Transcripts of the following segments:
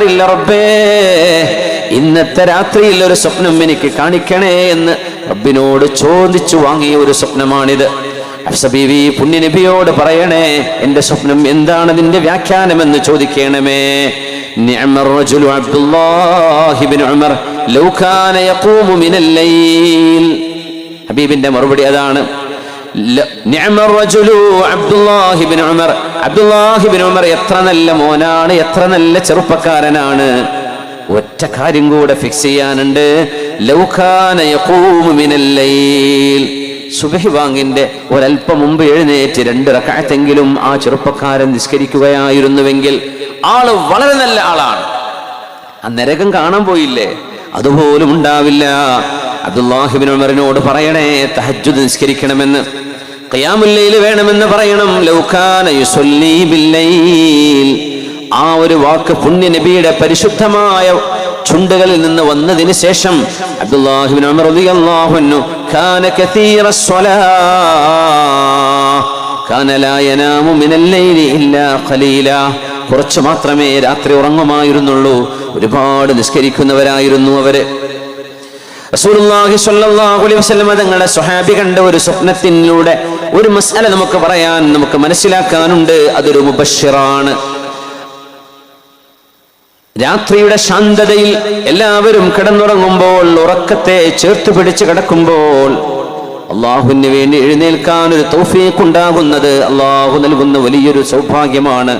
പറയാറില്ല, റബ്ബേ ഇന്നത്തെ രാത്രിയിൽ ഒരു സ്വപ്നം എനിക്ക് കാണിക്കണേ എന്ന് റബ്ബിനോട് ചോദിച്ചു വാങ്ങിയ ഒരു സ്വപ്നമാണിത്. ഹഫ്സ ബീവി പുണ്യ നബിയോട് പറയണേ, എന്റെ സ്വപ്നം എന്താണ്, അതിന്റെ വ്യാഖ്യാനമെന്ന് ചോദിക്കണമേ. നിഅമർ റജുലു അബ്ദുല്ലാഹി ഇബ്നു ഉമർ ലൗ കാന യഖൂമു മിനൽ ലൈൽ. ഹബീബിന്റെ മറുപടി അതാണ്. നിഅമർ റജുലു അബ്ദുല്ലാഹി ഇബ്നു ഉമർ. അബ്ദുല്ലാഹി ഇബ്നു ഉമർ എത്ര നല്ല മോനാണ്, എത്ര നല്ല ചെറുപ്പക്കാരനാണ്. ഒറ്റ കാര്യം കൂടെ ഫിക്സ് ചെയ്യാനുണ്ട്, ലൗ കാന യഖൂമു മിനൽ ലൈൽ. സുബ്ഹി ബാങ്കിന്റെ ഒരല്പം മുമ്പ് എഴുന്നേറ്റ് 2 റക്അത്തെങ്കിലും ആ ചെറുപ്പക്കാരൻ നിസ്കരിക്കുകയായിരുന്നുവെങ്കിൽ ആള് വളരെ നല്ല ആളാണ്. ആ നരകം കാണാൻ പോയില്ലേ, അതുപോലും ഉണ്ടാവില്ല. അബ്ദുല്ലാഹി ഇബ്നു ഉമറിനോട് പറയണേ തഹജ്ജുദ് നിസ്കരിക്കണമെന്ന്, ഖിയാമുൽ ലൈൽ വേണമെന്ന് പറയണം. ലൗ കാന യുസല്ലി ബിൽ ലൈൽ. ആ ഒരു വാക്ക് പുണ്യ നബിയുടെ പരിശുദ്ധമായ ചുണ്ടുകളിൽ നിന്ന് വന്നതിന് ശേഷം അബ്ദുല്ലാഹി ഇബ്നു ഉമർ റളിയല്ലാഹു അൻഹു കാന കസീറസ് സ്വലാഹ് കാന ലാ യനാമു മിനൽ ലൈലി ഇല്ലാ ഖലീലാ. കുറച്ച് മാത്രമേ രാത്രി ഉറങ്ങുമായിരുന്നുള്ളൂ, ഒരുപാട് നിസ്കരിക്കുന്നവരായിരുന്നു അവര്. റസൂലുള്ളാഹി സ്വല്ലല്ലാഹു അലൈഹി വസല്ലം തങ്ങളുടെ സ്വഹാബി കണ്ട ഒരു സ്വപ്നത്തിലൂടെ ഒരു മസ്അല നമുക്ക് പറയാൻ, നമുക്ക് മനസ്സിലാക്കാനുണ്ട്. അതൊരു മുബശ്ശിറാണ്. രാത്രിയുടെ ശാന്തതയിൽ എല്ലാവരും കിടന്നുറങ്ങുമ്പോൾ, ഉറക്കത്തെ ചേർത്ത് പിടിച്ച് കിടക്കുമ്പോൾ അള്ളാഹുവിന് വേണ്ടി എഴുന്നേൽക്കാൻ ഒരു തൗഫീഖ് ഉണ്ടാകുന്നത് അള്ളാഹു നൽകുന്ന വലിയൊരു സൗഭാഗ്യമാണ്.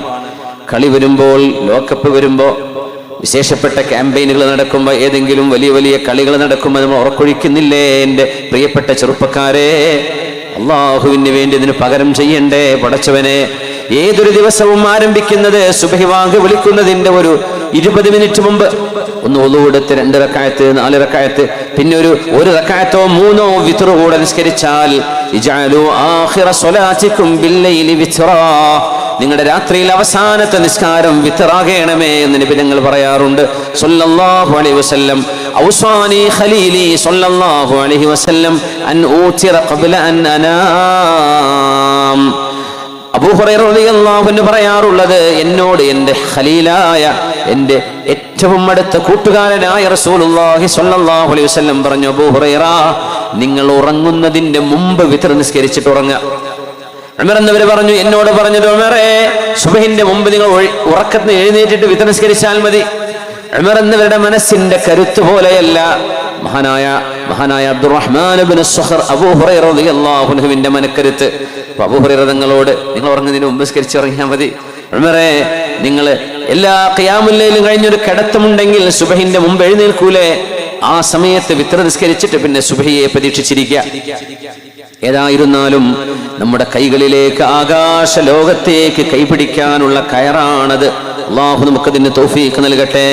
കളി വരുമ്പോൾ, ലോകകപ്പ് വരുമ്പോൾ, വിശേഷപ്പെട്ട ക്യാമ്പയിനുകൾ നടക്കുമ്പോൾ, ഏതെങ്കിലും വലിയ വലിയ കളികൾ നടക്കുമ്പോൾ നമ്മൾ ഉറക്കൊഴിക്കുന്നില്ലേ? എൻ്റെ പ്രിയപ്പെട്ട ചെറുപ്പക്കാരെ, അള്ളാഹുവിന് വേണ്ടി ഇതിന് പകരം ചെയ്യണ്ടേ? പടച്ചവനെ, ഏതൊരു ദിവസവും ആരംഭിക്കുന്നത് സുബ്ഹി വാങ്ക് വിളിക്കുന്നതിന്റെ ഒരു 20 മിനിറ്റ് മുമ്പ് ഒന്ന് ഒളു എടുത്ത് 2 റക്അത്ത് 4 റക്അത്ത് പിന്നെ ഒരു റക്അത്തോ 3 വിത്ർ കൂടെ നിസ്കരിച്ചാൽ ഇജഅലു ആഖിറ സ്വലാത്തികും ബില്ലൈലി വിത്റാ. നിങ്ങളുടെ രാത്രിയിൽ അവസാനത്തെ നിസ്കാരം വിത്റാകണമേ എന്ന് നബി തങ്ങൾ പറയാറുണ്ട് സല്ലല്ലാഹു അലൈഹി വസല്ലം. ഔസാനി ഖലീലി സല്ലല്ലാഹു അലൈഹി വസല്ലം അൻ ഊതിറ ഖബ്ല അൻ അനാം. അബൂ ഹുറൈറ റളിയല്ലാഹു അൻഹു പറയാറുള്ളത്, എന്നോട് എൻ്റെ ഖലീലായ, എൻ്റെ ഏറ്റവും അടുത്ത കൂട്ടുകാരനായ റസൂലുള്ളാഹി സ്വല്ലല്ലാഹു അലൈഹി വസല്ലം പറഞ്ഞു, അബൂ ഹുറൈറ, നിങ്ങൾ ഉറങ്ങുന്നതിന്റെ മുമ്പ് വിത്ർ നിസ്കരിച്ചിട്ട് ഉറങ്ങുക. ഉമർ എന്നവര് പറഞ്ഞു, എന്നോട് പറഞ്ഞത്, ഉമറേ, സുബ്ഹിന്റെ മുമ്പ് നിങ്ങൾ ഉറക്കത്തിന് എഴുന്നേറ്റിട്ട് വിത്ർ നിസ്കരിച്ചാൽ മതി. ഉമർ എന്നവരുടെ മനസ്സിന്റെ കരുത്ത് പോലെയല്ല മഹാനായ അബ്ദുറഹ്മാൻ ഇബ്നു സഖർ അബൂ ഹുറൈറ റളിയല്ലാഹു അൻഹുവിന്റെ മനക്കരുത്ത്. അബൂ ഹുറൈറ തങ്ങളോട്, നിങ്ങൾ ഉറങ്ങുന്നതിന് മുമ്പ് നിസ്കരിച്ച് ഉറങ്ങിയാൽ മതി. ഉമറേ, നിങ്ങൾ എല്ലാ ഖിയാമുൽ ലൈലും കഴിഞ്ഞൊരു കിടത്തമുണ്ടെങ്കിൽ സുബ്ഹിന്റെ മുമ്പ് എഴുന്നേൽക്കൂലേ? ആ സമയത്ത് വിത്ർ നിസ്കരിച്ചിട്ട് പിന്നെ സുബ്ഹിയെ പ്രതീക്ഷിച്ചിരിക്കുക. ഏതായിരുന്നാലും നമ്മുടെ കൈകളിലേക്ക് ആകാശ ലോകത്തേക്ക് കൈപിടിക്കാനുള്ള കയറാണത്. അല്ലാഹു നമുക്കതിന് തൗഫീഖ് നൽകട്ടെ.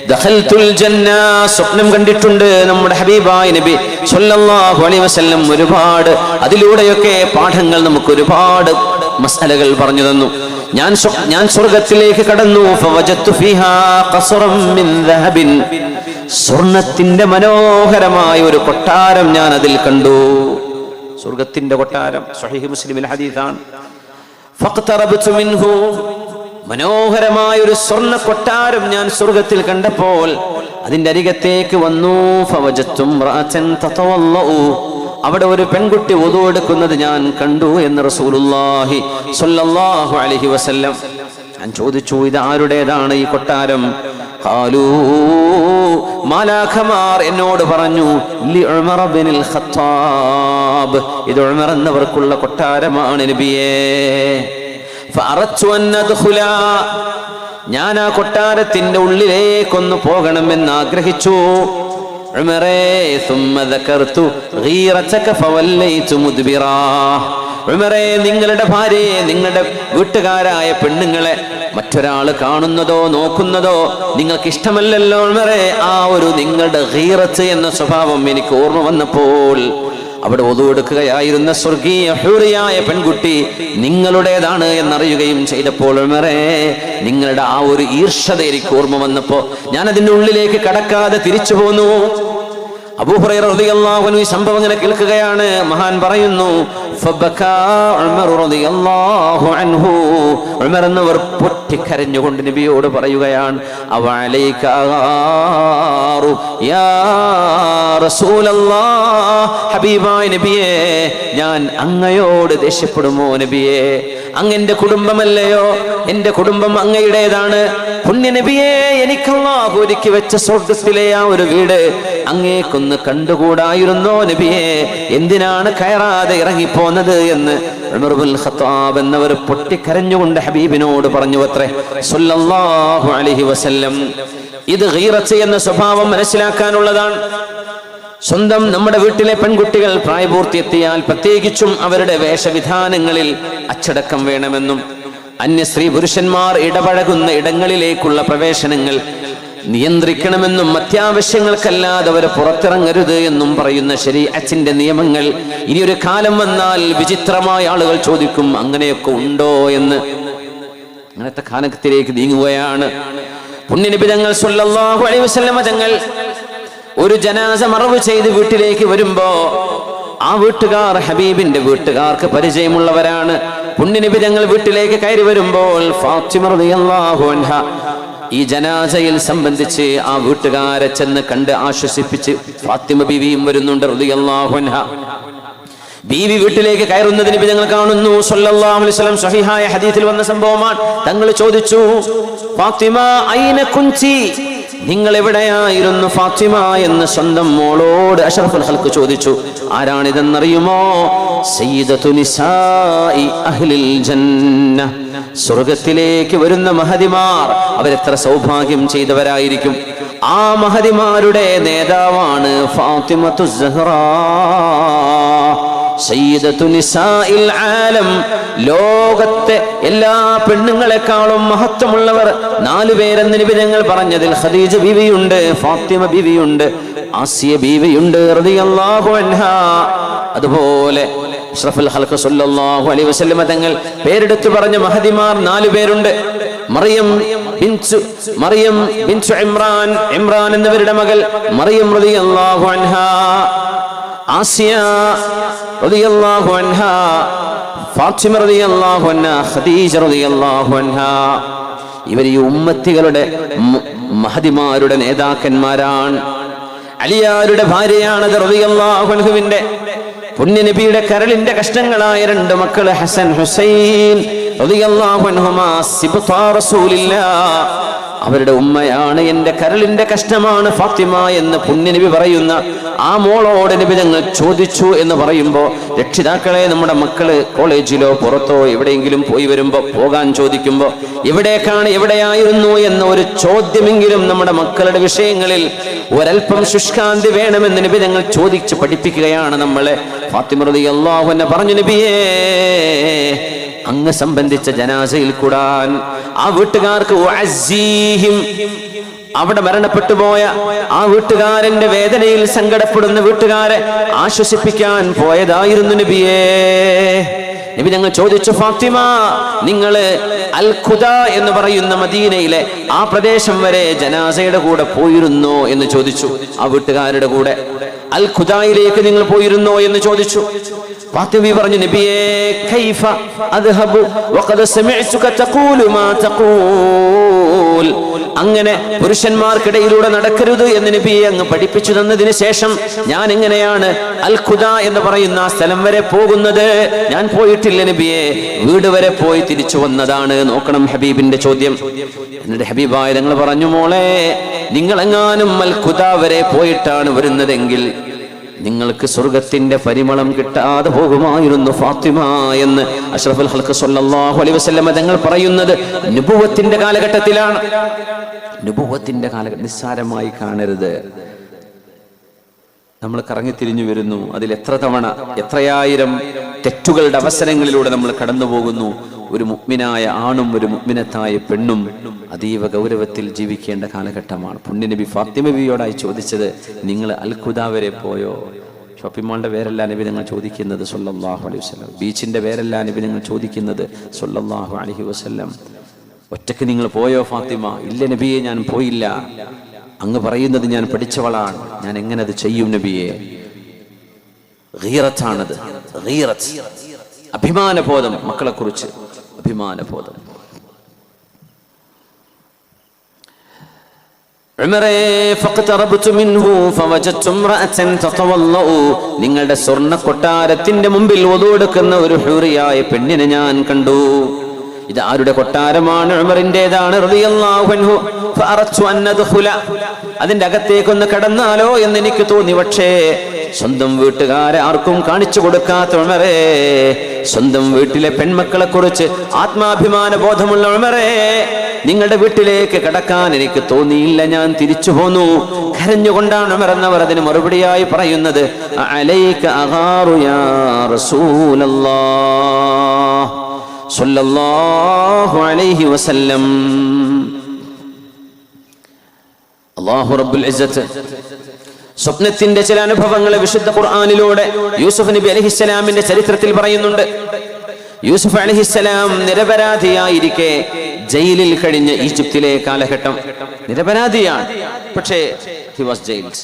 ദഖൽതുൽ ജന്ന, സ്വപ്നം കണ്ടിട്ടുണ്ട് നമ്മുടെ ഹബീബായ നബി സ്വല്ലല്ലാഹു അലൈഹി വസല്ലം. ഒരുപാട് അതിലൂടെയൊക്കെ പാഠങ്ങൾ, നമുക്ക് ഒരുപാട് മസ്അലകൾ പറഞ്ഞു തന്നു. ഞാൻ സ്വർഗത്തിലേക്ക് കടന്നു. ഫവജത്തു ഫീഹാ ഖസ്റൻ മിൻ ദഹബിൻ. സ്വർണത്തിന്റെ മനോഹരമായ ഒരു കൊട്ടാരം ഞാൻ അതിൽ കണ്ടു. സ്വർഗത്തിന്റെ കൊട്ടാരം, സ്വഹീഹ് മുസ്ലിമിലെ ഹദീസാണ്. ഫഖ്തറബ്തു മിൻഹു, മനോഹരമായ ഒരു സ്വർണ്ണ കൊട്ടാരം ഞാൻ സ്വർഗത്തിൽ കണ്ടപ്പോൾ അതിന്റെ അരികത്തേക്ക് വന്നു. ഫവജത്തു ഇംറഅതൻ തതവല്ലഉ, അവിടെ ഒരു പെൺകുട്ടി വുദു എടുക്കുന്നത് ഞാൻ കണ്ടു എന്ന് റസൂലുള്ളാഹി സ്വല്ലല്ലാഹു അലൈഹി വസല്ലം. ഞാൻ ചോദിച്ചു, ഇത് ആരുടേതാണ് ഈ കൊട്ടാരം? ഖാലൂ, മാലാഖമാർ എന്നോട് പറഞ്ഞു, ലി ഉമർ ഇബ്നുൽ ഖത്താബ്, ഇത് ഉമർ എന്നവർക്കുള്ള കൊട്ടാരമാണ് നബിയേ. ഫഅറദ്തു അൻ അദ്ഖുല, ഞാൻ ആ കൊട്ടാരത്തിന്റെ ഉള്ളിലേക്കൊന്ന് പോകണമെന്ന് ആഗ്രഹിച്ചു. ഉമറേ, ثم ذكرت غيرتك فوليت مدبرا. ഉമറേ, നിങ്ങളുടെ ഭാര്യയെ, നിങ്ങളുടെ വീട്ടുകാരായ പെണ്ണുങ്ങളെ മറ്റൊരാൾ കാണുന്നതോ നോക്കുന്നതോ നിങ്ങൾക്ക് ഇഷ്ടമല്ലല്ലോ ഉമറേ. ആ ഒരു നിങ്ങളുടെ ഗീറത്ത് എന്ന സ്വഭാവം എനിക്ക് ഓർമ്മ വന്നപ്പോൾ അവിടെ വുദു എടുക്കുകയായിരുന്ന സ്വർഗീയ ഹൂറിയായ പെൺകുട്ടി നിങ്ങളുടേതാണ് എന്നറിയുകയും ചെയ്തപ്പോൾ ഉമറേ, നിങ്ങളുടെ ആ ഒരു ഈർഷ്യത എനിക്ക് ഓർമ്മ വന്നപ്പോൾ ഞാൻ അതിൻ്റെ ഉള്ളിലേക്ക് കടക്കാതെ തിരിച്ചു പോന്നു. അബൂ ഹുറൈറ റളിയല്ലാഹു അൻഹു ഈ സംഭവം ഇങ്ങനെ കേൾക്കുകയാണ്. മഹാൻ പറയുന്നു, ഫബകാ ഉമർ റളിയല്ലാഹു അൻഹു. ഉമർ എന്നവർ പൊട്ടിക്കരഞ്ഞുകൊണ്ട് നബിയോട് പറയുകയാണ്, അവഅലൈക അഗാറു യാ റസൂലല്ലാഹ്, ഹബീബായ നബിയേ ഞാൻ അങ്ങയോട് ദേഷ്യപ്പെടുമോ നബിയേ? അങ്ങന്റെ കുടുംബമല്ലയോ? എന്റെ കുടുംബം അങ്ങയുടേതാണ്. പുണ്യ നബിയേ, എനിക്ക് അല്ലാഹു ഒരുക്കി വെച്ച സ്വർഗ്ഗത്തിലെ ആ ഒരു വീട് അങ്ങേക്കൊന്ന് കണ്ടുകൂടായിരുന്നോ നബിയേ? എന്തിനാണ് കയറാതെ ഇറങ്ങിപ്പോന്നത് എന്ന് ഉമർ ഇബ്നുൽ ഖത്താബ് എന്നവർ പൊട്ടിക്കരഞ്ഞുകൊണ്ട് ഹബീബിനോട് പറഞ്ഞു അത്രേ സല്ലല്ലാഹു അലൈഹി വസല്ലം. ഇത് ഗീറത്ത് എന്ന സ്വഭാവം മനസ്സിലാക്കാനുള്ളതാണ്. സ്വന്തം നമ്മുടെ വീട്ടിലെ പെൺകുട്ടികൾ പ്രായപൂർത്തിയെത്തിയാൽ പ്രത്യേകിച്ചും അവരുടെ വേഷവിധാനങ്ങളിൽ അച്ചടക്കം വേണമെന്നും അന്യ സ്ത്രീ പുരുഷന്മാർ ഇടപഴകുന്ന ഇടങ്ങളിലേക്കുള്ള പ്രവേശനങ്ങൾ നിയന്ത്രിക്കണമെന്നും അത്യാവശ്യങ്ങൾക്കല്ലാതെ അവരെ പുറത്തിറങ്ങരുത് എന്നും പറയുന്ന ശരീഅത്തിന്റെ നിയമങ്ങൾ ഇനിയൊരു കാലം വന്നാൽ വിചിത്രമായ ആളുകൾ ചോദിക്കും, അങ്ങനെയൊക്കെ ഉണ്ടോ എന്ന്. അങ്ങനത്തെ കാലത്തിലേക്ക് നീങ്ങുകയാണ്. പുണ്യനബി തങ്ങൾ സല്ലല്ലാഹു അലൈഹി വസല്ലം തങ്ങൾ ഒരു ജനാസ മറവ് ചെയ്ത് വീട്ടിലേക്ക് വരുമ്പോ ആ വീട്ടുകാർ ഹബീബിന്റെ വീട്ടുകാർക്ക് പരിചയമുള്ളവരാണ്. പുണ്യനബി തങ്ങൾ വീട്ടിലേക്ക് കയറി വരുമ്പോൾ ഫാത്തിമ റളിയല്ലാഹു അൻഹ ഈ ജനാസയിൽ സംബന്ധിച്ച് ആ വീട്ടുകാരെ ചെന്ന് കണ്ട് ആശ്വസിപ്പിച്ച് ഫാത്തിമ ബീവിയും വരുന്നുണ്ട് റളിയല്ലാഹു അൻഹ. ബീവി വീട്ടിലേക്ക് കയറുന്നത് നബി തങ്ങൾ കാണുന്നു സല്ലല്ലാഹു അലൈഹി വസല്ലം. സ്വഹീഹായ ഹദീസിൽ വന്ന സംഭവമാണ്. തങ്ങൾ ചോദിച്ചു, ഫാത്തിമ ഐന കുൻതി, നിങ്ങൾ എവിടെയായിരുന്നു ഫാത്തിമ എന്ന് സ്വന്തം മോളോട് അഷ്റഫുൽ ഖൽഖ് ചോദിച്ചു. ആരാണിതെന്നറിയുമോ? സയ്യിദത്തു നിസാഇ അഹ്ലിൽ ജന്ന, സ്വർഗത്തിലേക്ക് വരുന്ന മഹദിമാർ. അവരെത്ര സൗഭാഗ്യം ചെയ്തവരായിരിക്കും. ആ മഹദിമാരുടെ നേതാവാണ് ഫാത്തിമത്തു സഹ്റാ, സയ്യിദത്തു നിസാഇൽ ആലം. ലോകത്തെ എല്ലാ പെണ്ണുങ്ങളെക്കാളും മഹത്വമുള്ളവർ 4 പേരെന്ന് നബി തങ്ങൾ പറഞ്ഞതിൽ ഖദീജ ബീവിയുണ്ട്, ഫാത്തിമ ബീവിയുണ്ട്, ആസിയ ബീവിയുണ്ട് റളിയല്ലാഹു അൻഹാ. അതുപോലെ അഷ്റഫുൽ ഖൽഖ് സല്ലല്ലാഹു അലൈഹി വസല്ലം തങ്ങൾ പേരെടുത്തു പറഞ്ഞ മഹദിമാർ 4 പേരുണ്ട്. മറിയം ബിൻതു ഇമ്രാൻ എന്നവരുടെ മകൾ മറിയം റളിയല്ലാഹു അൻഹാ, ആസിയ റളിയല്ലാഹു അൻഹാ, ഫാത്തിമ റളിയല്ലാഹു അൻഹാ, ഖദീജ റളിയല്ലാഹു അൻഹാ. ഇവർ ഈ ഉമ്മത്തികളുടെ മഹദിമാരുടെ നേതാക്കന്മാരാണ്. അലിയാരുടെ ഭാര്യയാണത് റളിയല്ലാഹു അൻഹുവിന്റെ. പുണ്യനബിയുടെ കരളിന്റെ കഷ്ണങ്ങളായ 2 മക്കൾ ഹസൻ ഹുസൈൻ റളിയല്ലാഹു അൻഹുമാ സിബ്താ റസൂലില്ലാഹ്. അവരുടെ ഉമ്മയാണ്, എന്റെ കരളിന്റെ കഷ്ണമാണ് ഫാത്തിമ എന്ന് പുണ്യനബി പറയുന്ന ആ മോളോട് നബി തങ്ങൾ ചോദിച്ചു എന്ന് പറയുമ്പോ, രക്ഷിതാക്കളെ നമ്മുടെ മക്കള് കോളേജിലോ പുറത്തോ എവിടെയെങ്കിലും പോയി വരുമ്പോ പോകാൻ ചോദിക്കുമ്പോ എവിടെയായിരുന്നു എന്ന ഒരു ചോദ്യമെങ്കിലും നമ്മുടെ മക്കളുടെ വിഷയങ്ങളിൽ ഒരൽപ്പം ശുഷ്കാന്തി വേണമെന്ന് നബി തങ്ങൾ ചോദിച്ച് പഠിപ്പിക്കുകയാണ് നമ്മളെ. ഫാത്തിമ റളിയല്ലാഹു അൻഹ പറഞ്ഞു, നബിയേ അങ്ങ് സംബന്ധിച്ച ജനാസയിൽ കൂടാൻ ആ വീട്ടുകാർക്ക് അവിടെ മരണപ്പെട്ടു പോയ ആ വീട്ടുകാരന്റെ വേദനയിൽ സങ്കടപ്പെടുന്ന വീട്ടുകാരെ ആശ്വസിപ്പിക്കാൻ പോയതായിരുന്നു നബിയേ. നബി ഞങ്ങൾ ചോദിച്ചു, ഫാത്തിമ നിങ്ങള് അൽ ഖുദ എന്ന് പറയുന്ന മദീനയിലെ ആ പ്രദേശം വരെ ജനാസയുടെ കൂടെ പോയിരുന്നോ എന്ന് ചോദിച്ചു. ആ വീട്ടുകാരുടെ കൂടെ അൽ ഖുദയിലേക്ക് നിങ്ങൾ പോയിരുന്നോ എന്ന് ചോദിച്ചു. ഫാത്തിമ പറഞ്ഞു, നബിയേ കൈഫ അദ്ഹബു വഖദ് സമിഅതുക തഖൂലു മാ തഖൂൽ. അങ്ങനെ പുരുഷന്മാർക്കിടയിലൂടെ നടക്കരുത് എന്ന് നബിയെ അങ്ങ് പഠിപ്പിച്ചു തന്നതിന് ശേഷം ഞാൻ എങ്ങനെയാണ് അൽ ഖുദ എന്ന് പറയുന്ന ആ സ്ഥലം വരെ പോകുന്നത്? ഞാൻ പോയിട്ടില്ല നബിയെ, വീട് വരെ പോയി തിരിച്ചു വന്നതാണ്. നോക്കണം ഹബീബിന്റെ ചോദ്യം. എന്നിട്ട് ഹബീബായ നിങ്ങൾ പറഞ്ഞു, മോളെ നിങ്ങളെങ്ങാനും അൽ ഖുദ വരെ പോയിട്ടാണ് വരുന്നതെങ്കിൽ നിങ്ങൾക്ക് സ്വർഗത്തിന്റെ പരിമളം കിട്ടാതെ പോകുമായിരുന്നു ഫാത്തിമ എന്ന് അഷ്റഫുൽ ഖൽഖ് സല്ലല്ലാഹു അലൈഹി വസല്ലം തങ്ങൾ പറയുന്നത് നുബുവത്തിന്റെ കാലഘട്ടത്തിലാണ്. നുബുവത്തിന്റെ കാലഘട്ടം നിസ്സാരമായി കാണരുത്. നമ്മൾ കറങ്ങിത്തിരിഞ്ഞു വരുന്നു. അതിൽ എത്ര തവണ എത്രയായിരം തെറ്റുകളുടെ അവസരങ്ങളിലൂടെ നമ്മൾ കടന്നു പോകുന്നു. ഒരു മുഅ്മിനായ ആണും ഒരു മുഅ്മിനത്തായ പെണ്ണും അതീവ ഗൗരവത്തിൽ ജീവിക്കേണ്ട കാലഘട്ടമാണ്. പുണ്യനബി ഫാത്തിമ ബിയോടായി ചോദിച്ചത്, നിങ്ങൾ അൽ ഖുദ വരെ പോയോ? ഷോപ്പിംഗ് മാളിന്റെ പേരല്ല നബി നിങ്ങൾ ചോദിക്കുന്നത് സല്ലല്ലാഹു അലൈഹി വസല്ലം. ബീച്ചിന്റെ പേരല്ല നബി നിങ്ങൾ ചോദിക്കുന്നത് സല്ലല്ലാഹു അലൈഹി വസല്ലം. ഒറ്റയ്ക്ക് നിങ്ങൾ പോയോ ഫാത്തിമ? ഇല്ല നബിയെ, ഞാൻ പോയില്ല. അങ്ങ് പറയുന്നത് ഞാൻ പഠിച്ചവളാണ്, ഞാൻ എങ്ങനെ അത് ചെയ്യും നബിയെ? ഗീറത്താണത്, ഗീറത്ത്. അഭിമാനബോധം, മക്കളെക്കുറിച്ച് അഭിമാനബോധം. നിങ്ങളുടെ സ്വർണ്ണ കൊട്ടാരത്തിന്റെ മുമ്പിൽ വദു എടുക്കുന്ന ഒരു ഹൂറിയായ പെണ്ണിനെ ഞാൻ കണ്ടു. ഇത് ആരുടെ കൊട്ടാരമാണ്? ഉമറിന്റേതാണ് റളിയല്ലാഹു അൻഹു. ഫഅറത്തു അൻ അദ്ഖുല, അതിന്റെ അകത്തേക്കൊന്ന് കടന്നാലോ എന്ന് എനിക്ക് തോന്നി. പക്ഷേ സ്വന്തം വീട്ടുകാരെ ആർക്കും കാണിച്ചു കൊടുക്കാത്ത ഉമറേ, സ്വന്തം വീട്ടിലെ പെൺമക്കളെ കുറിച്ച് ആത്മാഭിമാന ബോധമുള്ള ഉമറേ, നിങ്ങളുടെ വീട്ടിലേക്ക് കടക്കാൻ എനിക്ക് തോന്നിയില്ല, ഞാൻ തിരിച്ചു പോന്നു. കരഞ്ഞുകൊണ്ടാണ് ഉമർ എന്നവർ അതിന് മറുപടിയായി പറയുന്നത്, അലൈക അഗാറു യാ റസൂലല്ലാഹ് സ്വല്ലല്ലാഹു അലൈഹി വസല്ലം. അല്ലാഹു റബ്ബുൽ ഇസ്സത്ത് സ്വപ്നത്തിന്റെ ചില അനുഭവങ്ങളെ വിശുദ്ധ ഖുർആനിലൂടെ യൂസുഫ് നബി അലൈഹിസ്സലാമിന്റെ ചരിത്രത്തിൽ പറയുന്നുണ്ട്. യൂസുഫ് അലൈഹിസ്സലാം നിരപരാധിയായിരിക്കെ ജയിലിൽ കഴിഞ്ഞ ഈജിപ്തിലെ കാലഘട്ടം. നിരപരാധിയാണ്, പക്ഷേ ഹി വാസ് ജയിൽഡ്.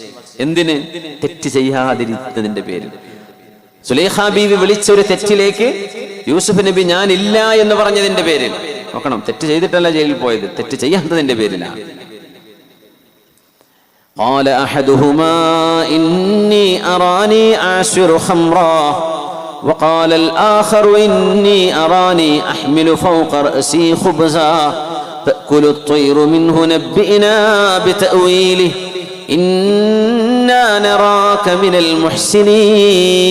എന്തിന്? തെറ്റ് ചെയ്യാതിരുന്നതിന്റെ പേരിൽ. സുലൈഖ ബീവി വിളിച്ച ഒരു തെറ്റിലേക്ക് യൂസുഫ് നബി ഞാൻ ഇല്ല എന്ന് പറഞ്ഞതിന്റെ പേരിൽ. നോക്കണം, തെറ്റ് ചെയ്തിട്ടല്ല ജയിലിൽ പോയത്, തെറ്റ് ചെയ്യാത്തതിന്റെ പേരിലാണ്. قال أحدهما إني أراني أعصر خمرا وقال الآخر إني أراني أحمل فوق رأسي خبزا تأكل الطير منه نبئنا بتأويله إنا نراك من المحسنين.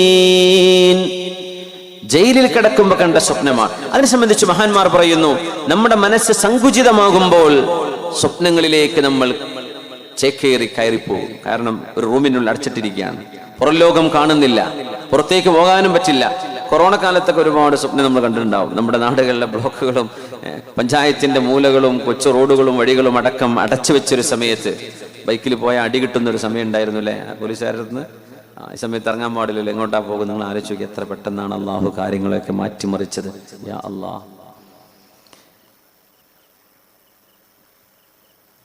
ജയിലിൽ കിടക്കുമ്പോൾ കണ്ട സ്വപ്നമാണ്. അതിനെ സംബന്ധിച്ച് മഹാന്മാർ പറയുന്നു, നമ്മുടെ മനസ്സ് സങ്കുചിതമാകുമ്പോൾ സ്വപ്നങ്ങളിലേക്ക് നമ്മൾ ചേക്കേറി കയറിപ്പോകും. കാരണം ഒരു റൂമിനുള്ളിൽ അടച്ചിട്ടിരിക്കുകയാണ്, പുറം ലോകം കാണുന്നില്ല, പുറത്തേക്ക് പോകാനും പറ്റില്ല. കൊറോണ കാലത്തൊക്കെ ഒരുപാട് സ്വപ്നം നമ്മൾ കണ്ടിട്ടുണ്ടാവും. നമ്മുടെ നാടുകളിലെ ബ്ലോക്കുകളും പഞ്ചായത്തിന്റെ മൂലകളും കൊച്ചു റോഡുകളും വഴികളും അടക്കം അടച്ചു വെച്ചൊരു സമയത്ത് ബൈക്കിൽ പോയ അടി കിട്ടുന്ന ഒരു സമയം ഉണ്ടായിരുന്നു അല്ലേ പോലീസുകാരടുത്ത്. ഈ സമയത്ത് ഇറങ്ങാൻ പാടില്ലല്ലോ, എങ്ങോട്ടാ പോകും? നിങ്ങൾ ആലോചിച്ച് നോക്കി, എത്ര പെട്ടെന്നാണ് അള്ളാഹു കാര്യങ്ങളൊക്കെ മാറ്റിമറിച്ചത്. യാ അല്ലാഹ്.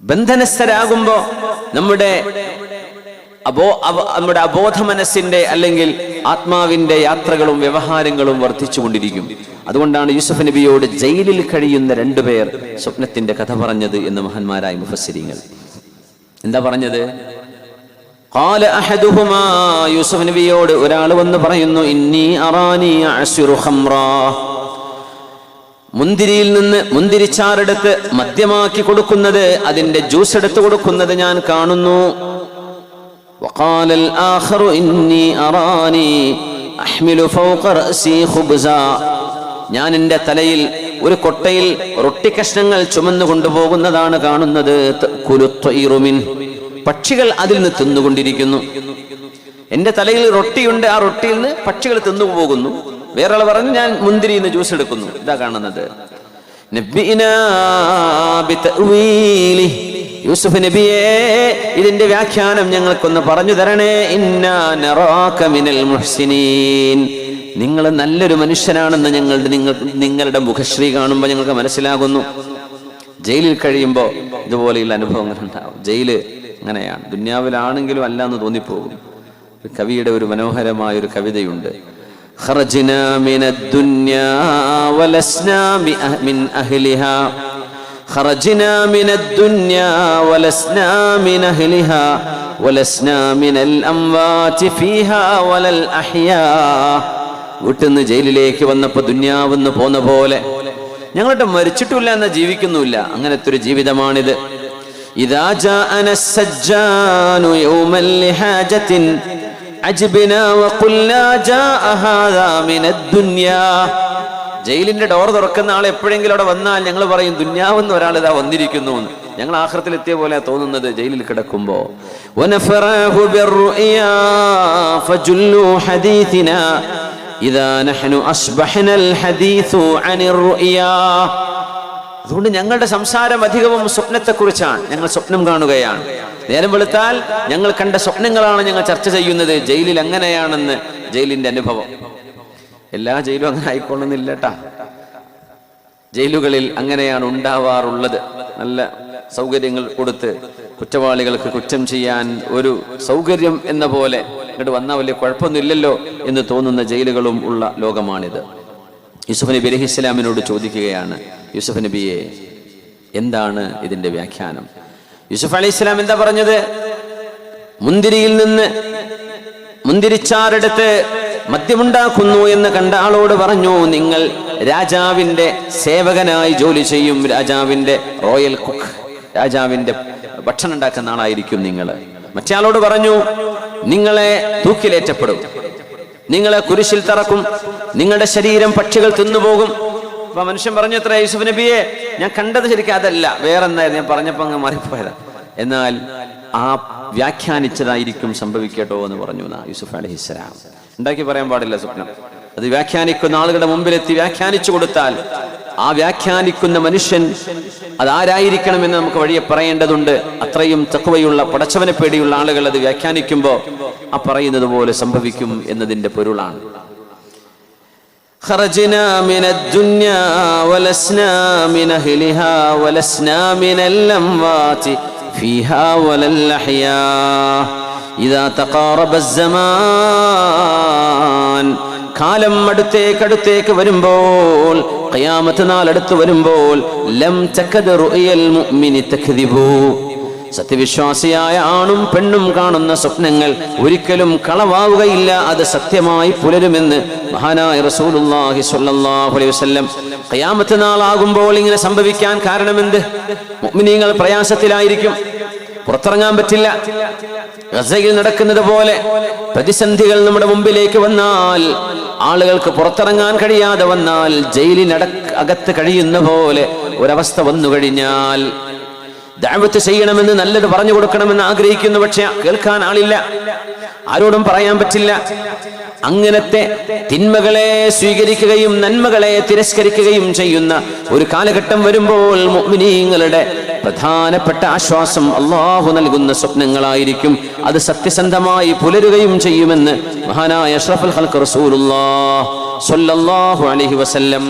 ബന്ധനസ്ഥരാകുമ്പോ നമ്മുടെ അബോധ മനസ്സിന്റെ അല്ലെങ്കിൽ ആത്മാവിന്റെ യാത്രകളും വ്യവഹാരങ്ങളും വർദ്ധിച്ചുകൊണ്ടിരിക്കും. അതുകൊണ്ടാണ് യൂസുഫ് നബിയോട് ജയിലിൽ കഴിയുന്ന രണ്ടുപേർ സ്വപ്നത്തിന്റെ കഥ പറഞ്ഞത് എന്ന് മഹാന്മാരായ മുഫസ്സിരീങ്ങൾ. എന്താ പറഞ്ഞത്? ഖാല അഹദുഹുമാ, യൂസുഫ് നബിയോട് ഒരാൾ വന്ന് പറയുന്നു, ഇന്നി അറാനി അഅ്സിറു ഖംറാ, മുന്തിരിയിൽ നിന്ന് മുന്തിരിച്ചാറെടുത്ത് മദ്യമാക്കി കൊടുക്കുന്നത്, അതിന്റെ ജ്യൂസ് എടുത്ത് കൊടുക്കുന്നത് ഞാൻ കാണുന്നു. وقال الآخر إني أراني أحمل فوق رأسي خبزا, ഞാൻ എൻ്റെ തലയിൽ ഒരു കൊട്ടയിൽ റൊട്ടി കഷ്ണങ്ങൾ ചുമന്നു കൊണ്ടുപോകുന്നതാണ് കാണുന്നത്. പക്ഷികൾ അതിൽ നിന്ന് തിന്നുകൊണ്ടിരിക്കുന്നു. എൻ്റെ തലയിൽ റൊട്ടിയുണ്ട്, ആ റൊട്ടിയിൽ നിന്ന് പക്ഷികൾ തിന്നുപോകുന്നു. വേറൊരാൾ പറഞ്ഞു ഞാൻ മുന്തിരിയിൽ നിന്ന് ജ്യൂസ് എടുക്കുന്നു. ഇതാ കാണുന്നത്. യൂസുഫ് നബിയേ, ഇതിന്റെ വ്യാഖ്യാനം ഞങ്ങൾക്കൊന്ന് പറഞ്ഞു തരണേ. ഇന്നാ നറാക മിനൽ മുഹ്സിനീൻ, നിങ്ങൾ നല്ലൊരു മനുഷ്യനാണെന്ന് നിങ്ങളുടെ മുഖശ്രീ കാണുമ്പോൾ ഞങ്ങൾക്ക് മനസ്സിലാകുന്നു. ജയിലിൽ കഴിയുമ്പോൾ ഇതുപോലെയുള്ള അനുഭവങ്ങൾ ഉണ്ടാവും. ജയില് അങ്ങനെയാണ്, ദുന്യാവിലാണെങ്കിലും അല്ല എന്ന് തോന്നിപ്പോകും. കവിയുടെ ഒരു മനോഹരമായ ഒരു കവിതയുണ്ട്. ഖറജ്നാ മിനദ്ദുന്യാ വലസ്നാ മിൻ അഹ്ലിഹാ, ഖറജ്നാ മിനദ്ദുന്യാ വലസ്നാ മിൻ അഹ്ലിഹാ വലസ്നാ മിനൽ അംവാതി ഫീഹാ വലൽ അഹ്യാ. വീട്ടിന്ന് ജയിലിലേക്ക് വന്നപ്പോൾ ദുന്യാവെന്ന് പോന്ന പോലെ ഞങ്ങളുടെ മരിച്ചിട്ടില്ല എന്ന ജീവിക്കുന്നുമില്ല. അങ്ങനത്തെ ഒരു ജീവിതമാണിത്. ഇദാ ജാഅന സജ്ജാനു യൗമൻ ലിഹാജത്തിൻ അജ്ബനാ വഖുൽനാ ജാഅ ഹാദാ മിനദ്ദുന്യാ. ജയിലിന്റെ ഡോർ തുറക്കുന്ന ആൾ എപ്പോഴെങ്കിലും അവിടെ വന്നാൽ ഞങ്ങൾ പറയും ദുന്യാവെന്ന് ഒരാൾ ഇതാ വന്നിരിക്കുന്നു എന്ന്. ഞങ്ങൾ ആഖിറത്തിൽ എത്തിയ പോലെ തോന്നുന്നത് ജയിലിൽ കിടക്കുമ്പോ. വനഫറഹു ബിർറുയാ ഫജുല്ലു ഹദീഥിനാ ഇദാ നഹ്നു അസ്ബഹ്നൽ ഹദീഥു അനിർ റുയാ. അതുകൊണ്ട് ഞങ്ങളുടെ സംസാരം അധികവും സ്വപ്നത്തെക്കുറിച്ചാണ്. ഞങ്ങൾ സ്വപ്നം കാണുകയാണ്. നേരം വെളുത്താൽ ഞങ്ങൾ കണ്ട സ്വപ്നങ്ങളാണ് ഞങ്ങൾ ചർച്ച ചെയ്യുന്നത്. ജയിലിൽ അങ്ങനെയാണെന്ന് ജയിലിന്റെ അനുഭവം. എല്ലാ ജയിലും അങ്ങനെ ആയിക്കൊള്ളുന്നില്ല കേട്ടാ. ജയിലുകളിൽ അങ്ങനെയാണ് ഉണ്ടാവാറുള്ളത്. നല്ല സൗകര്യങ്ങൾ കൊടുത്ത് കുറ്റവാളികൾക്ക് കുറ്റം ചെയ്യാൻ ഒരു സൗകര്യം എന്ന പോലെ ഇങ്ങോട്ട് വന്നാൽ വലിയ കുഴപ്പമൊന്നുമില്ലല്ലോ എന്ന് തോന്നുന്ന ജയിലുകളും ഉള്ള ലോകമാണിത്. യൂസുഫ് നബി അലൈഹിസ്സലാമിനോട് ചോദിക്കുകയാണ്, യൂസുഫ് നബിയെ എന്താണ് ഇതിന്റെ വ്യാഖ്യാനം? യൂസുഫ് അലൈഹിസ്സലാം എന്താ പറഞ്ഞത്? മുന്തിരിയിൽ നിന്ന് മുന്തിരിച്ചാറെടുത്ത് മദ്യമുണ്ടാക്കുന്നു എന്ന് കണ്ട ആളോട് പറഞ്ഞു, നിങ്ങൾ രാജാവിന്റെ സേവകനായി ജോലി ചെയ്യും, രാജാവിന്റെ റോയൽ കുക്ക്, രാജാവിന്റെ ഭക്ഷണം ഉണ്ടാക്കുന്ന ആളായിരിക്കും നിങ്ങൾ. മറ്റേ ആളോട് പറഞ്ഞു, നിങ്ങളെ തൂക്കിലേറ്റപ്പെടും, നിങ്ങളെ കുരിശിൽ തറക്കും, നിങ്ങളുടെ ശരീരം പക്ഷികൾ തിന്നുപോകും. അപ്പൊ മനുഷ്യൻ പറഞ്ഞു, എത്ര യൂസുഫ് നബിയെ, ഞാൻ കണ്ടത് ശരിക്കും അതല്ല, വേറെന്തായിരുന്നു, ഞാൻ പറഞ്ഞപ്പോ അങ്ങ് മാറിപ്പോയതാ. എന്നാൽ ആ വ്യാഖ്യാനിച്ചതായിരിക്കും സംഭവിക്കട്ടോ എന്ന് പറഞ്ഞു യൂസുഫ് അലൈഹിസ്സലാം. ഉണ്ടാക്കി പറയാൻ പാടില്ല സ്വപ്നം. അത് വ്യാഖ്യാനിക്കുന്ന ആളുകളുടെ മുമ്പിലെത്തി വ്യാഖ്യാനിച്ചു കൊടുത്താൽ ആ വ്യാഖ്യാനിക്കുന്ന മനുഷ്യൻ അതാരായിരിക്കണമെന്ന് നമുക്ക് വഴിയെ പറയേണ്ടതുണ്ട്. അത്രയും തഖ്വയുള്ള പടച്ചവനെ പേടിയുള്ള ആളുകൾ അത് വ്യാഖ്യാനിക്കുമ്പോൾ ആ പറയുന്നത് പോലെ സംഭവിക്കും എന്നതിന്റെ പൊരുളാണ്. خرجنا من الدنيا ولسنا من أهلها ولسنا من الأموات فيها ولا الأحياء إذا تقارب الزمان. കാലം അടുത്തേക്ക് വരുമ്പോൾ, ഖിയാമത്ത് നാൾ അടുത്ത് വരുമ്പോൾ, ലം തകദ് റുയൽ മുഅ്മിനി തക്ദിബു, സത്യവിശ്വാസിയായ ആണും പെണ്ണും കാണുന്ന സ്വപ്നങ്ങൾ ഒരിക്കലും കളവാവുകയില്ല, അത് സത്യമായി പുലരുമെന്ന് മഹാനായ റസൂലുള്ളാഹി സ്വല്ലല്ലാഹു അലൈഹി വസല്ലം. ഖിയാമത്ത് നാളാകുമ്പോൾ ഇങ്ങനെ സംഭവിക്കാൻ കാരണമെന്ത്? മുഅ്മിനീങ്ങൾ പ്രയാസത്തിലായിരിക്കും, പുറത്തിറങ്ങാൻ പറ്റില്ല. ഗസയിൽ നടക്കുന്നത് പോലെ പ്രതിസന്ധികൾ നമ്മുടെ മുമ്പിലേക്ക് വന്നാൽ, ആളുകൾക്ക് പുറത്തിറങ്ങാൻ കഴിയാതെ വന്നാൽ, ജയിലിനകത്ത് കഴിയുന്ന പോലെ ഒരവസ്ഥ വന്നു കഴിഞ്ഞാൽ, ദഅവത്ത് ചെയ്യണമെന്ന് നല്ലത് പറഞ്ഞു കൊടുക്കണമെന്ന് ആഗ്രഹിക്കുന്നു, പക്ഷെ കേൾക്കാൻ ആളില്ല, ആരോടും പറയാൻ പറ്റില്ല. അങ്ങനത്തെ തിന്മകളെ സ്വീകരിക്കുകയും നന്മകളെ തിരസ്കരിക്കുകയും ചെയ്യുന്ന ഒരു കാലഘട്ടം വരുമ്പോൾ മുഅ്മിനീങ്ങളുടെ പ്രധാനപ്പെട്ട ആശ്വാസം അല്ലാഹു നൽകുന്ന സ്വപ്നങ്ങളായിരിക്കും. അത് സത്യസന്ധമായി പുലരുകയും ചെയ്യുമെന്ന് മഹാനായ അഷ്റഫുൽ ഖൽഖ് റസൂലുള്ളാഹി സ്വല്ലല്ലാഹു അലൈഹി വസല്ലം.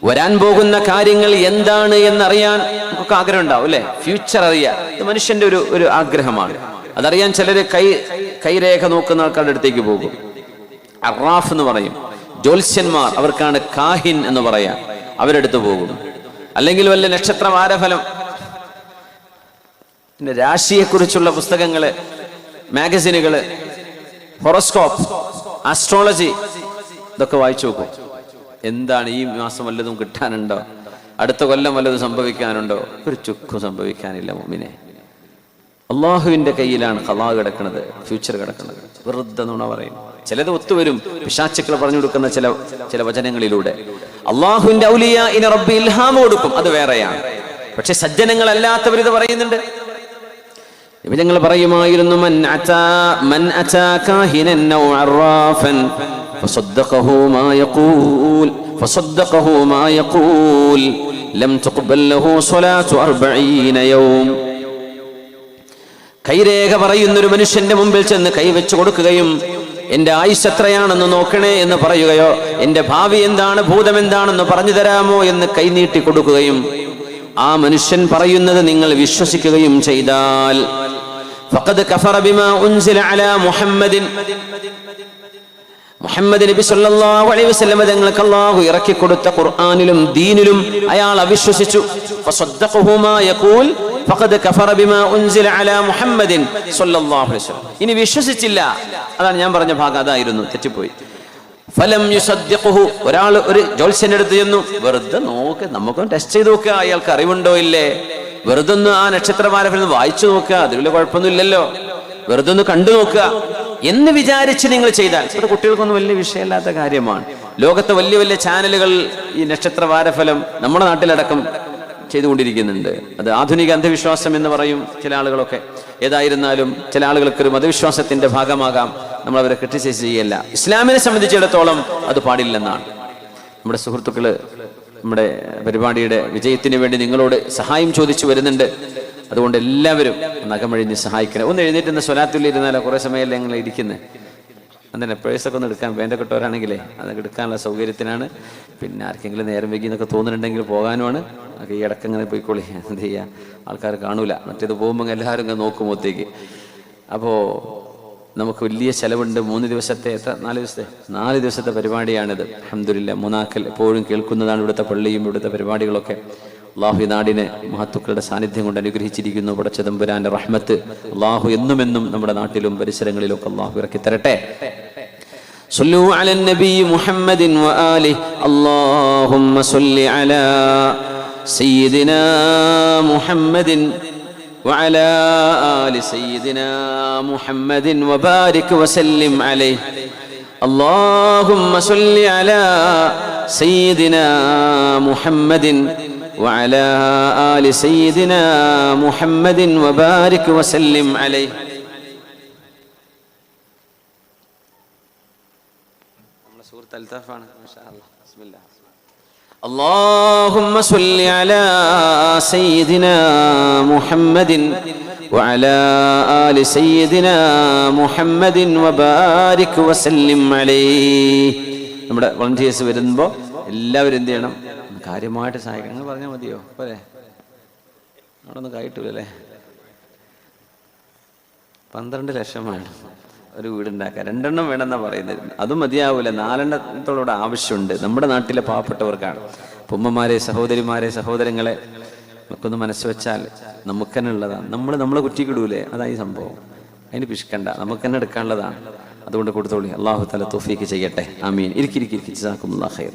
വരാൻ പോകുന്ന കാര്യങ്ങൾ എന്താണ് എന്നറിയാൻ നമുക്ക് ആഗ്രഹം ഉണ്ടാവും അല്ലെ? ഫ്യൂച്ചർ അറിയാൻ ഇത് മനുഷ്യന്റെ ഒരു ആഗ്രഹമാണ്. അതറിയാൻ ചിലര് കൈരേഖ നോക്കുന്ന ആൾക്കാരുടെ അടുത്തേക്ക് പോകും. അറാഫ് എന്ന് പറയും, ജ്യോത്സ്യന്മാർ, അവർക്കാണ് കാഹിൻ എന്ന് പറയാം, അവരെടുത്ത് പോകും. അല്ലെങ്കിൽ വല്ല നക്ഷത്ര വാരഫലം, പിന്നെ രാശിയെക്കുറിച്ചുള്ള പുസ്തകങ്ങള്, മാഗസിനുകള്, ഹൊറോസ്കോപ്പ്, ആസ്ട്രോളജി, ഇതൊക്കെ വായിച്ചു നോക്കും. എന്താണ് ഈ മാസം വല്ലതും കിട്ടാനുണ്ടോ, അടുത്ത കൊല്ലം വല്ലതും സംഭവിക്കാനുണ്ടോ? ഒരു ചുക്കും സംഭവിക്കാനില്ല മുഅ്മിനെ. അള്ളാഹുവിന്റെ കയ്യിലാണ് ഖളാ കിടക്കുന്നത്, ഫ്യൂച്ചർ കിടക്കുന്നത്. വെറുതെ നുണ പറയും. ചിലത് ഒത്തുവരും പിശാചുക്കൾ പറഞ്ഞു കൊടുക്കുന്ന ചില വചനങ്ങളിലൂടെ. അള്ളാഹുവിന്റെ ഔലിയാഇന് റബ്ബ് ഇൽഹാം കൊടുക്കും, അത് വേറെയാണ്. പക്ഷെ സജ്ജനങ്ങളല്ലാത്തവരിത് പറയുന്നുണ്ട്. ഞങ്ങൾ പറയുമായിരുന്നു, മൻ അതാ കാഹിനൻ ഔ അറാഫൻ ഫസദ്ദഖഹു മാ യഖൂൽ ലം തുഖ്ബൽ ലഹു സ്വലാത്തു 40 യൗം. കൈരേഖ പറയുന്നൊരു മനുഷ്യന്റെ മുമ്പിൽ ചെന്ന് കൈവച്ചു കൊടുക്കുകയും എന്റെ ആയുസ് എത്രയാണെന്ന് നോക്കണേ എന്ന് പറയുകയോ, എന്റെ ഭാവി എന്താണ്, ഭൂതം എന്താണെന്ന് പറഞ്ഞു തരാമോ എന്ന് കൈനീട്ടി കൊടുക്കുകയും ആ മനുഷ്യൻ പറയുന്നത് നിങ്ങൾ വിശ്വസിക്കുകയും ചെയ്താൽ, ഫഖദ് കഫറ ബിമാ ഉൻസില അലാ മുഹമ്മദിൻ, മുഹമ്മദ് നബി സല്ലല്ലാഹു അലൈഹി വസല്ലം തങ്ങൾക്ക് അല്ലാഹു ഇറക്കി കൊടുത്ത ഖുർആനിലും ദീനിലും അയാൾ അവിശ്വസിച്ചു. ഫസദ്ദഖഹു മാ യഖൂൽ ഫഖദ് കഫറ ബിമാ ഉൻസില അലാ മുഹമ്മദിൻ സല്ലല്ലാഹു അലൈഹി വസല്ലം. ഇനി വിശ്വസിച്ചില്ല, അതാണ് ഞാൻ പറഞ്ഞ ഭാഗം, അതായിരുന്നു, തെറ്റിപ്പോയി. ഫലം യുസദ്ദിഖുഹു, ഒരാൾ ഒരു ജ്യോത്സ്യന്റെ അടുത്ത് ചെന്നു, വെറുതെ നോക്ക്, നമുക്കൊന്ന് ടെസ്റ്റ് ചെയ്ത് നോക്കുക, അയാൾക്ക് അറിവുണ്ടോ ഇല്ലേ, വെറുതെ ഒന്ന് ആ നക്ഷത്രമാരഫലം വായിച്ചു നോക്കുക, അതിലുള്ള കുഴപ്പമൊന്നും ഇല്ലല്ലോ, വെറുതെ ഒന്ന് കണ്ടു നോക്കുക എന്ന് വിചാരിച്ച് നിങ്ങൾ ചെയ്താൽ, അത് കുട്ടികൾക്കൊന്നും വലിയ വിഷയമല്ലാത്ത കാര്യമാണ്. ലോകത്തെ വലിയ വലിയ ചാനലുകൾ ഈ നക്ഷത്ര വാരഫലം നമ്മുടെ നാട്ടിലടക്കം ചെയ്തുകൊണ്ടിരിക്കുന്നുണ്ട്. അത് ആധുനിക അന്ധവിശ്വാസം എന്ന് പറയും ചില ആളുകളൊക്കെ. ഏതായിരുന്നാലും ചില ആളുകൾക്ക് ഒരു മതവിശ്വാസത്തിന്റെ ഭാഗമാകാം, നമ്മൾ അവരെ ക്രിട്ടിസൈസ് ചെയ്യല്ല. ഇസ്ലാമിനെ സംബന്ധിച്ചിടത്തോളം അത് പാടില്ലെന്നാണ്. നമ്മുടെ സുഹൃത്തുക്കള് നമ്മുടെ പരിപാടിയുടെ വിജയത്തിന് വേണ്ടി നിങ്ങളോട് സഹായം ചോദിച്ചു വരുന്നുണ്ട്. അതുകൊണ്ട് എല്ലാവരും നഖമഴിഞ്ഞ് സഹായിക്കണം. ഒന്ന് എഴുന്നേറ്റ് സ്വലാത്തുള്ളിരുന്നാലോ, കുറെ സമയമല്ലേ ഞങ്ങൾ ഇരിക്കുന്നത്. അങ്ങനെ പേഴ്സൊക്കെ ഒന്ന് എടുക്കാൻ, പേൻ്റൊക്കെ ഇട്ടവരാണെങ്കിലേ അതൊക്കെ എടുക്കാനുള്ള സൗകര്യത്തിനാണ്. പിന്നെ ആർക്കെങ്കിലും നേരം വൈകി എന്നൊക്കെ തോന്നുന്നുണ്ടെങ്കിൽ പോകാനുമാണ്. അതൊക്കെ ഈ ഇടക്കങ്ങനെ പോയിക്കോളി, എന്ത് ചെയ്യുക, ആൾക്കാർ കാണൂല. മറ്റേത് പോകുമ്പോൾ എല്ലാവരും ഇങ്ങനെ നോക്കും മുഖത്തേക്ക്. അപ്പോൾ നമുക്ക് വലിയ ചെലവുണ്ട്. 3 ദിവസത്തെ 4 ദിവസത്തെ പരിപാടിയാണിത്. അൽഹംദുലില്ലാ, മൂന്നാക്കൽ എപ്പോഴും കേൾക്കുന്നതാണ് ഇവിടുത്തെ പള്ളിയും ഇവിടുത്തെ പരിപാടികളൊക്കെ. അള്ളാഹു നാടിനെ മഹത്തുക്കളുടെ സാന്നിധ്യം കൊണ്ട് അനുഗ്രഹിച്ചിരിക്കുന്നു. പടച്ച തമ്പുരാന്റെ റഹ്മത്ത് അള്ളാഹു എന്നുമെന്നും നമ്മുടെ നാട്ടിലും പരിസരങ്ങളിലും ഒക്കെ അള്ളാഹു ഇറക്കി തരട്ടെ. صلوا على النبي محمد وآله اللهم صل على سيدنا محمد وعلى آل سيدنا محمد وبارك وسلم عليه اللهم صل على سيدنا محمد وعلى آل سيدنا محمد وبارك وسلم عليه. اللهم صل على سيدنا محمد وعلى آل سيدنا محمد وبارك وسلم عليه. നമ്മുടെ വളണ്ടിയേഴ്സ് വരുമ്പോൾ എല്ലാവരും എന്ത് ചെയ്യണം? കാര്യമായിട്ട് സഹായിക്കണം. നിങ്ങൾ പറഞ്ഞാൽ മതിയോ? പോരെ? അവിടെ ഒന്നും കായിട്ടില്ലല്ലേ? 12 ലക്ഷം വേണം ഒരു വീടുണ്ടാക്കാൻ. 2 എണ്ണം വേണമെന്നാണ് പറയുന്നത്. അതും മതിയാവൂല, 4 എണ്ണത്തോളം ആവശ്യമുണ്ട് നമ്മുടെ നാട്ടിലെ പാവപ്പെട്ടവർക്കാണ്. ഉമ്മമാരെ, സഹോദരിമാരെ, സഹോദരങ്ങളെ നമുക്കൊന്ന് മനസ്സ് വെച്ചാൽ നമുക്ക് തന്നെ ഉള്ളതാണ്. നമ്മളെ കുറ്റിക്കിടൂലേ? അതായി സംഭവം. അതിന് പിശുക്കണ്ട, നമുക്ക് തന്നെ എടുക്കാനുള്ളതാണ്. അതുകൊണ്ട് കൊടുത്തോളി. അള്ളാഹു തആല തൗഫീഖ് ചെയ്യട്ടെ. ആമീൻ. ഇരിക്കി ജസാക്കുമുല്ലാഹു ഖൈർ.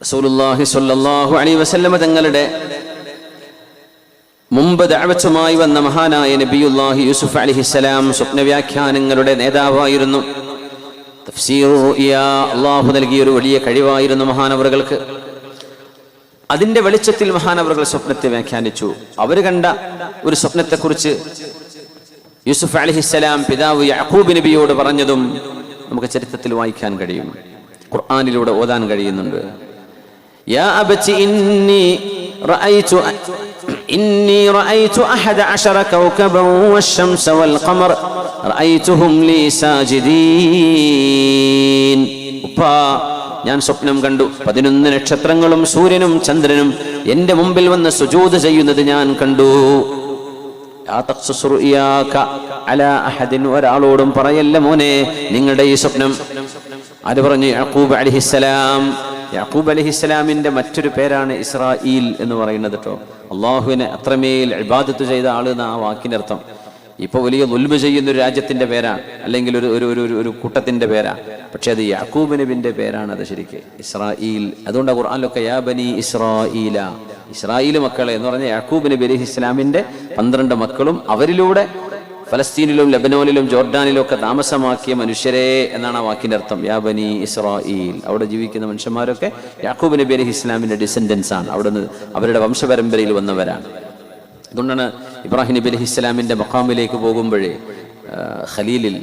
റസൂലുള്ളാഹി സ്വല്ലല്ലാഹു അലൈഹി വസല്ലം തങ്ങളുടെ മുമ്പ് ദഅവത്തുമായി വന്ന മഹാനായ നബിയുല്ലാഹി യൂസുഫ് അലൈഹിസ്സലാം സ്വപ്ന വ്യാഖ്യാനങ്ങളുടെ നേതാവായിരുന്നു. തഫ്സീർ അള്ളാഹു നൽകിയ ഒരു വലിയ കഴിവായിരുന്നു മഹാനവറുകൾക്ക്. അതിന്റെ വെളിച്ചത്തിൽ മഹാനവറുകൾ സ്വപ്നത്തെ വ്യാഖ്യാനിച്ചു. അവർ കണ്ട ഒരു സ്വപ്നത്തെക്കുറിച്ച് യൂസുഫ് അലൈഹിസ്സലാം പിതാവ് യാഖൂബ് നബിയോട് പറഞ്ഞതും നമുക്ക് ചരിത്രത്തിൽ വായിക്കാൻ കഴിയും, ഖുർആനിലൂടെ ഓതാൻ കഴിയുന്നുണ്ട്. യാ അബതി إني رأيت 11 كوكبا والشمس والقمر رأيتهم لي ساجدين. ഞാൻ സ്വപ്നം കണ്ടു, 11 നക്ഷത്രങ്ങളും സൂര്യനും ചന്ദ്രനും എന്റെ മുമ്പിൽ വന്ന് സുജൂദ് ചെയ്യുന്നത് ഞാൻ കണ്ടു. ഒരാളോടും പറയല്ല മോനെ നിങ്ങളുടെ ഈ സ്വപ്നം. ആര് പറഞ്ഞു? യാഖൂബ് അലൈഹിസ്സലാം. യാഖൂബ് അലൈഹിസ്സലാമിന്റെ മറ്റൊരു പേരാണ് ഇസ്രായീൽ എന്ന് പറയുന്നത് കേട്ടോ. അള്ളാഹുവിനെ അത്രമേൽ ഇബാദത്ത് ചെയ്ത ആള് എന്ന ആ വാക്കിന്റെ അർത്ഥം. ഇപ്പൊ വലിയ ദുൽമ ചെയ്യുന്ന ഒരു രാജ്യത്തിന്റെ പേരാണ്, അല്ലെങ്കിൽ ഒരു കൂട്ടത്തിന്റെ പേരാണ്. പക്ഷെ അത് യാഖൂബ് നബിന്റെ പേരാണ്. അത് ശരിക്ക് ഇസ്രായീൽ. അതുകൊണ്ട് ഖുർആനിലൊക്കെ യാ ബനി ഇസ്രായീല, ഇസ്രായേൽ മക്കളെ എന്ന് പറഞ്ഞ യാഖൂബ് നബി അലൈഹി ഇസ്ലാമിന്റെ 12 മക്കളും അവരിലൂടെ ഫലസ്തീനിലും ലബനോനിലും ജോർഡാനിലും ഒക്കെ താമസമാക്കിയ മനുഷ്യരെ എന്നാണ് ആ വാക്കിന്റെ അർത്ഥം. യാ ബനി ഇസ്രായീൽ. അവിടെ ജീവിക്കുന്ന മനുഷ്യന്മാരൊക്കെ യാഖൂബ് നബി അലൈഹി ഇസ്ലാമിന്റെ ഡിസെൻഡൻസ് ആണ്. അവിടുന്ന് അവരുടെ വംശപരമ്പരയിൽ വന്നവരാണ്. അതുകൊണ്ടാണ് ഇബ്രാഹിം നബി അലൈഹി ഇസ്ലാമിന്റെ മഖാമിലേക്ക് പോകുമ്പോഴേ ഖലീലിൽ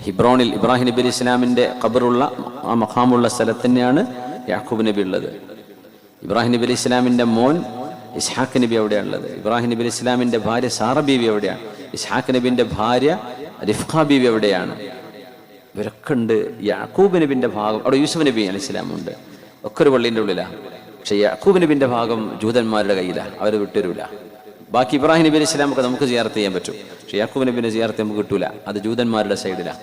ഹിബ്രോണിൽ ഇബ്രാഹിം നബി അലൈഹി ഇസ്ലാമിന്റെ ഖബറുള്ള ആ മഖാമുള്ള സ്ഥലത്ത് തന്നെയാണ് യാഖൂബ് നബി ഉള്ളത്. ഇബ്രാഹിം നബി അലൈഹി ഇസ്ലാമിന്റെ മോൻ ഇസ്ഹാഖ് നബി അവിടെയാണുള്ളത്. ഇബ്രാഹിം നബി അലൈഹി ഇസ്ലാമിന്റെ ഭാര്യ സാറ ബീവി അവിടെയാണ്. ഇസ്ഹാഖ് നബിന്റെ ഭാര്യ റിഫ്ഖ ബീവി അവിടെയാണ്. ഇവരൊക്കെ ഉണ്ട്. യാഖൂബ് നബിന്റെ ഭാഗം അവിടെ യൂസുഫ് നബി അലൈഹി ഇസ്ലാമുണ്ട്. ഒക്കെ ഒരു പള്ളീൻ്റെ ഉള്ളിലാണ്. പക്ഷെ യാഖൂബ് നബിന്റെ ഭാഗം ജൂതന്മാരുടെ കയ്യിലാണ്, അവർ വിട്ടുവരൂല. ബാക്കി ഇബ്രാഹിം നബി അലൈഹി ഇസ്ലാമൊക്കെ നമുക്ക് സിയാറത്ത് ചെയ്യാൻ പറ്റും, പക്ഷെ യാഖൂബ് നബിന്റെ സിയാറത്ത് നമുക്ക് കിട്ടൂല. അത് ജൂതന്മാരുടെ സൈഡിലാണ്.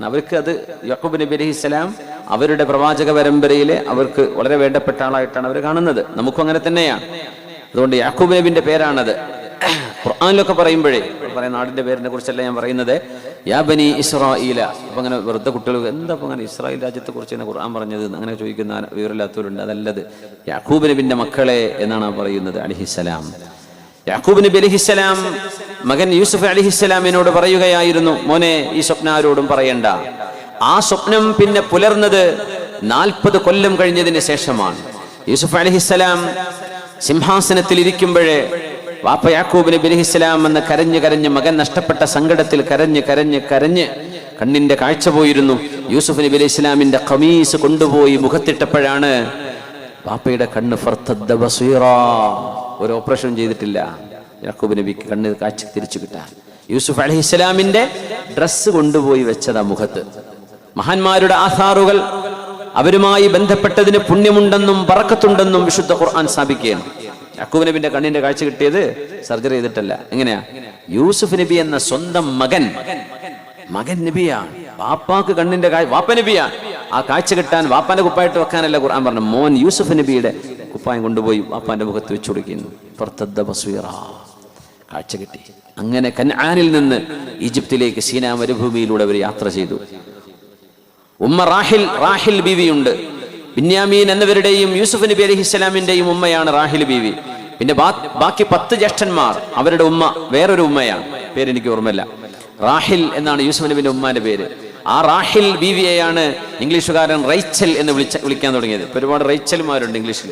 അവർക്ക് അത് യാഖൂബ് നബി അലൈഹി ഇസ്ലാം അവരുടെ പ്രവാചക പരമ്പരയിലെ അവർക്ക് വളരെ വേണ്ടപ്പെട്ട ആളായിട്ടാണ് അവർ കാണുന്നത്. നമുക്കും അങ്ങനെ തന്നെയാണ്. അതുകൊണ്ട് യാഖൂബ് നബിന്റെ പേരാണത്. ഖുർആനിലൊക്കെ പറയുമ്പോഴേ പറയുന്ന നാടിന്റെ പേരിനെ കുറിച്ചല്ല ഞാൻ പറയുന്നത്. യാ ബനി ഇസ്രായീല. അപ്പൊ അങ്ങനെ വെറുതെ കുട്ടികൾ എന്താ അങ്ങനെ ഇസ്രായേൽ രാജ്യത്തെ കുറിച്ച് തന്നെ ഖുർആൻ പറഞ്ഞത് അങ്ങനെ ചോദിക്കുന്ന വിവരമില്ലാത്തവരുണ്ട്. അതല്ലത് യാഖൂബ് നബിന്റെ മക്കളെ എന്നാണ് പറയുന്നത് അലൈഹിസ്സലാം. യാഖൂബ് നബി അലൈഹിസ്സലാം മകൻ യൂസുഫ് അലൈഹിസ്സലാമിനോട് പറയുകയായിരുന്നു, മോനെ ഈ സ്വപ്നം ആരോടും പറയണ്ട. ആ സ്വപ്നം പിന്നെ പുലർന്നത് 40 കൊല്ലം കഴിഞ്ഞതിന് ശേഷമാണ്. യൂസുഫ് അലൈഹിസ്സലാം സിംഹാസനത്തിൽ ഇരിക്കുമ്പോഴേ വാപ്പ യാഖൂബ് നബി അലൈഹിസ്സലാം എന്ന് കരഞ്ഞ് മകൻ നഷ്ടപ്പെട്ട സങ്കടത്തിൽ കരഞ്ഞ് കണ്ണിന്റെ കാഴ്ച പോയിരുന്നു. യൂസുഫ് നബി അലൈഹിസ്സലാമിന്റെ ഖമീസ് കൊണ്ടുപോയി മുഖത്തിട്ടപ്പോഴാണ് വാപ്പയുടെ കണ്ണ് ഫർത്തദ്ദ ബസീറാ. ഒരു ഓപ്പറേഷൻ ചെയ്തിട്ടില്ല യാഖൂബ് നബിക്ക് കണ്ണ് കാഴ്ച തിരിച്ചു കിട്ടാൻ. യൂസുഫ് അലൈഹിസ്സലാമിന്റെ ഡ്രസ്സ് കൊണ്ടുപോയി വെച്ചതാ മുഖത്ത്. മഹാന്മാരുടെ ആധാറുകൾ അവരുമായി ബന്ധപ്പെട്ടതിന് പുണ്യമുണ്ടെന്നും ബറക്കത്തുണ്ടെന്നും വിശുദ്ധ ഖുർആൻ സ്ഥാപിക്കുകയാണ്. യാഖൂബ് നബിന്റെ കണ്ണിന്റെ കാഴ്ച കിട്ടിയത് സർജറി ചെയ്തിട്ടല്ല. എങ്ങനെയാ? യൂസുഫ് നബി എന്ന സ്വന്തം മകൻ നബിയാണ്. വാപ്പാക്ക് കണ്ണിന്റെ വാപ്പ നബിയാണ്. ആ കാഴ്ച കിട്ടാൻ വാപ്പാന്റെ കുപ്പായിട്ട് വെക്കാനല്ല ഖുർആൻ പറഞ്ഞു. മോൻ യൂസുഫ് നബിയുടെ കുപ്പായം കൊണ്ടുപോയി വാപ്പാന്റെ മുഖത്ത് വെച്ചു കൊടുക്കുന്നു. കാഴ്ച കിട്ടി. അങ്ങനെ കൻആനിൽ നിന്ന് ഈജിപ്തിലേക്ക് സീനാ മരുഭൂമിയിലൂടെ അവർ യാത്ര ചെയ്തു. ഉമ്മ റാഹിൽ ബീവിയുണ്ട്. ബിന്യാമീൻ എന്നവരുടെയും യൂസുഫ് നബി അലൈഹിസ്സലാമിന്റെയും ഉമ്മയാണ് റാഹിൽ ബീവി. പിന്നെ ബാക്കി 10 ജ്യേഷ്ഠന്മാർ, അവരുടെ ഉമ്മ വേറൊരു ഉമ്മയാണ്, പേരെനിക്ക് ഓർമ്മയില്ല. റാഹിൽ എന്നാണ് യൂസുഫ് നബിന്റെ ഉമ്മാന്റെ പേര്. ആ റാഹിൽ ബീവിയെയാണ് ഇംഗ്ലീഷുകാരൻ റൈച്ചൽ എന്ന് വിളിക്കാൻ തുടങ്ങിയത്. ഇപ്പൊ ഒരുപാട് റൈച്ചൽമാരുണ്ട് ഇംഗ്ലീഷിൽ.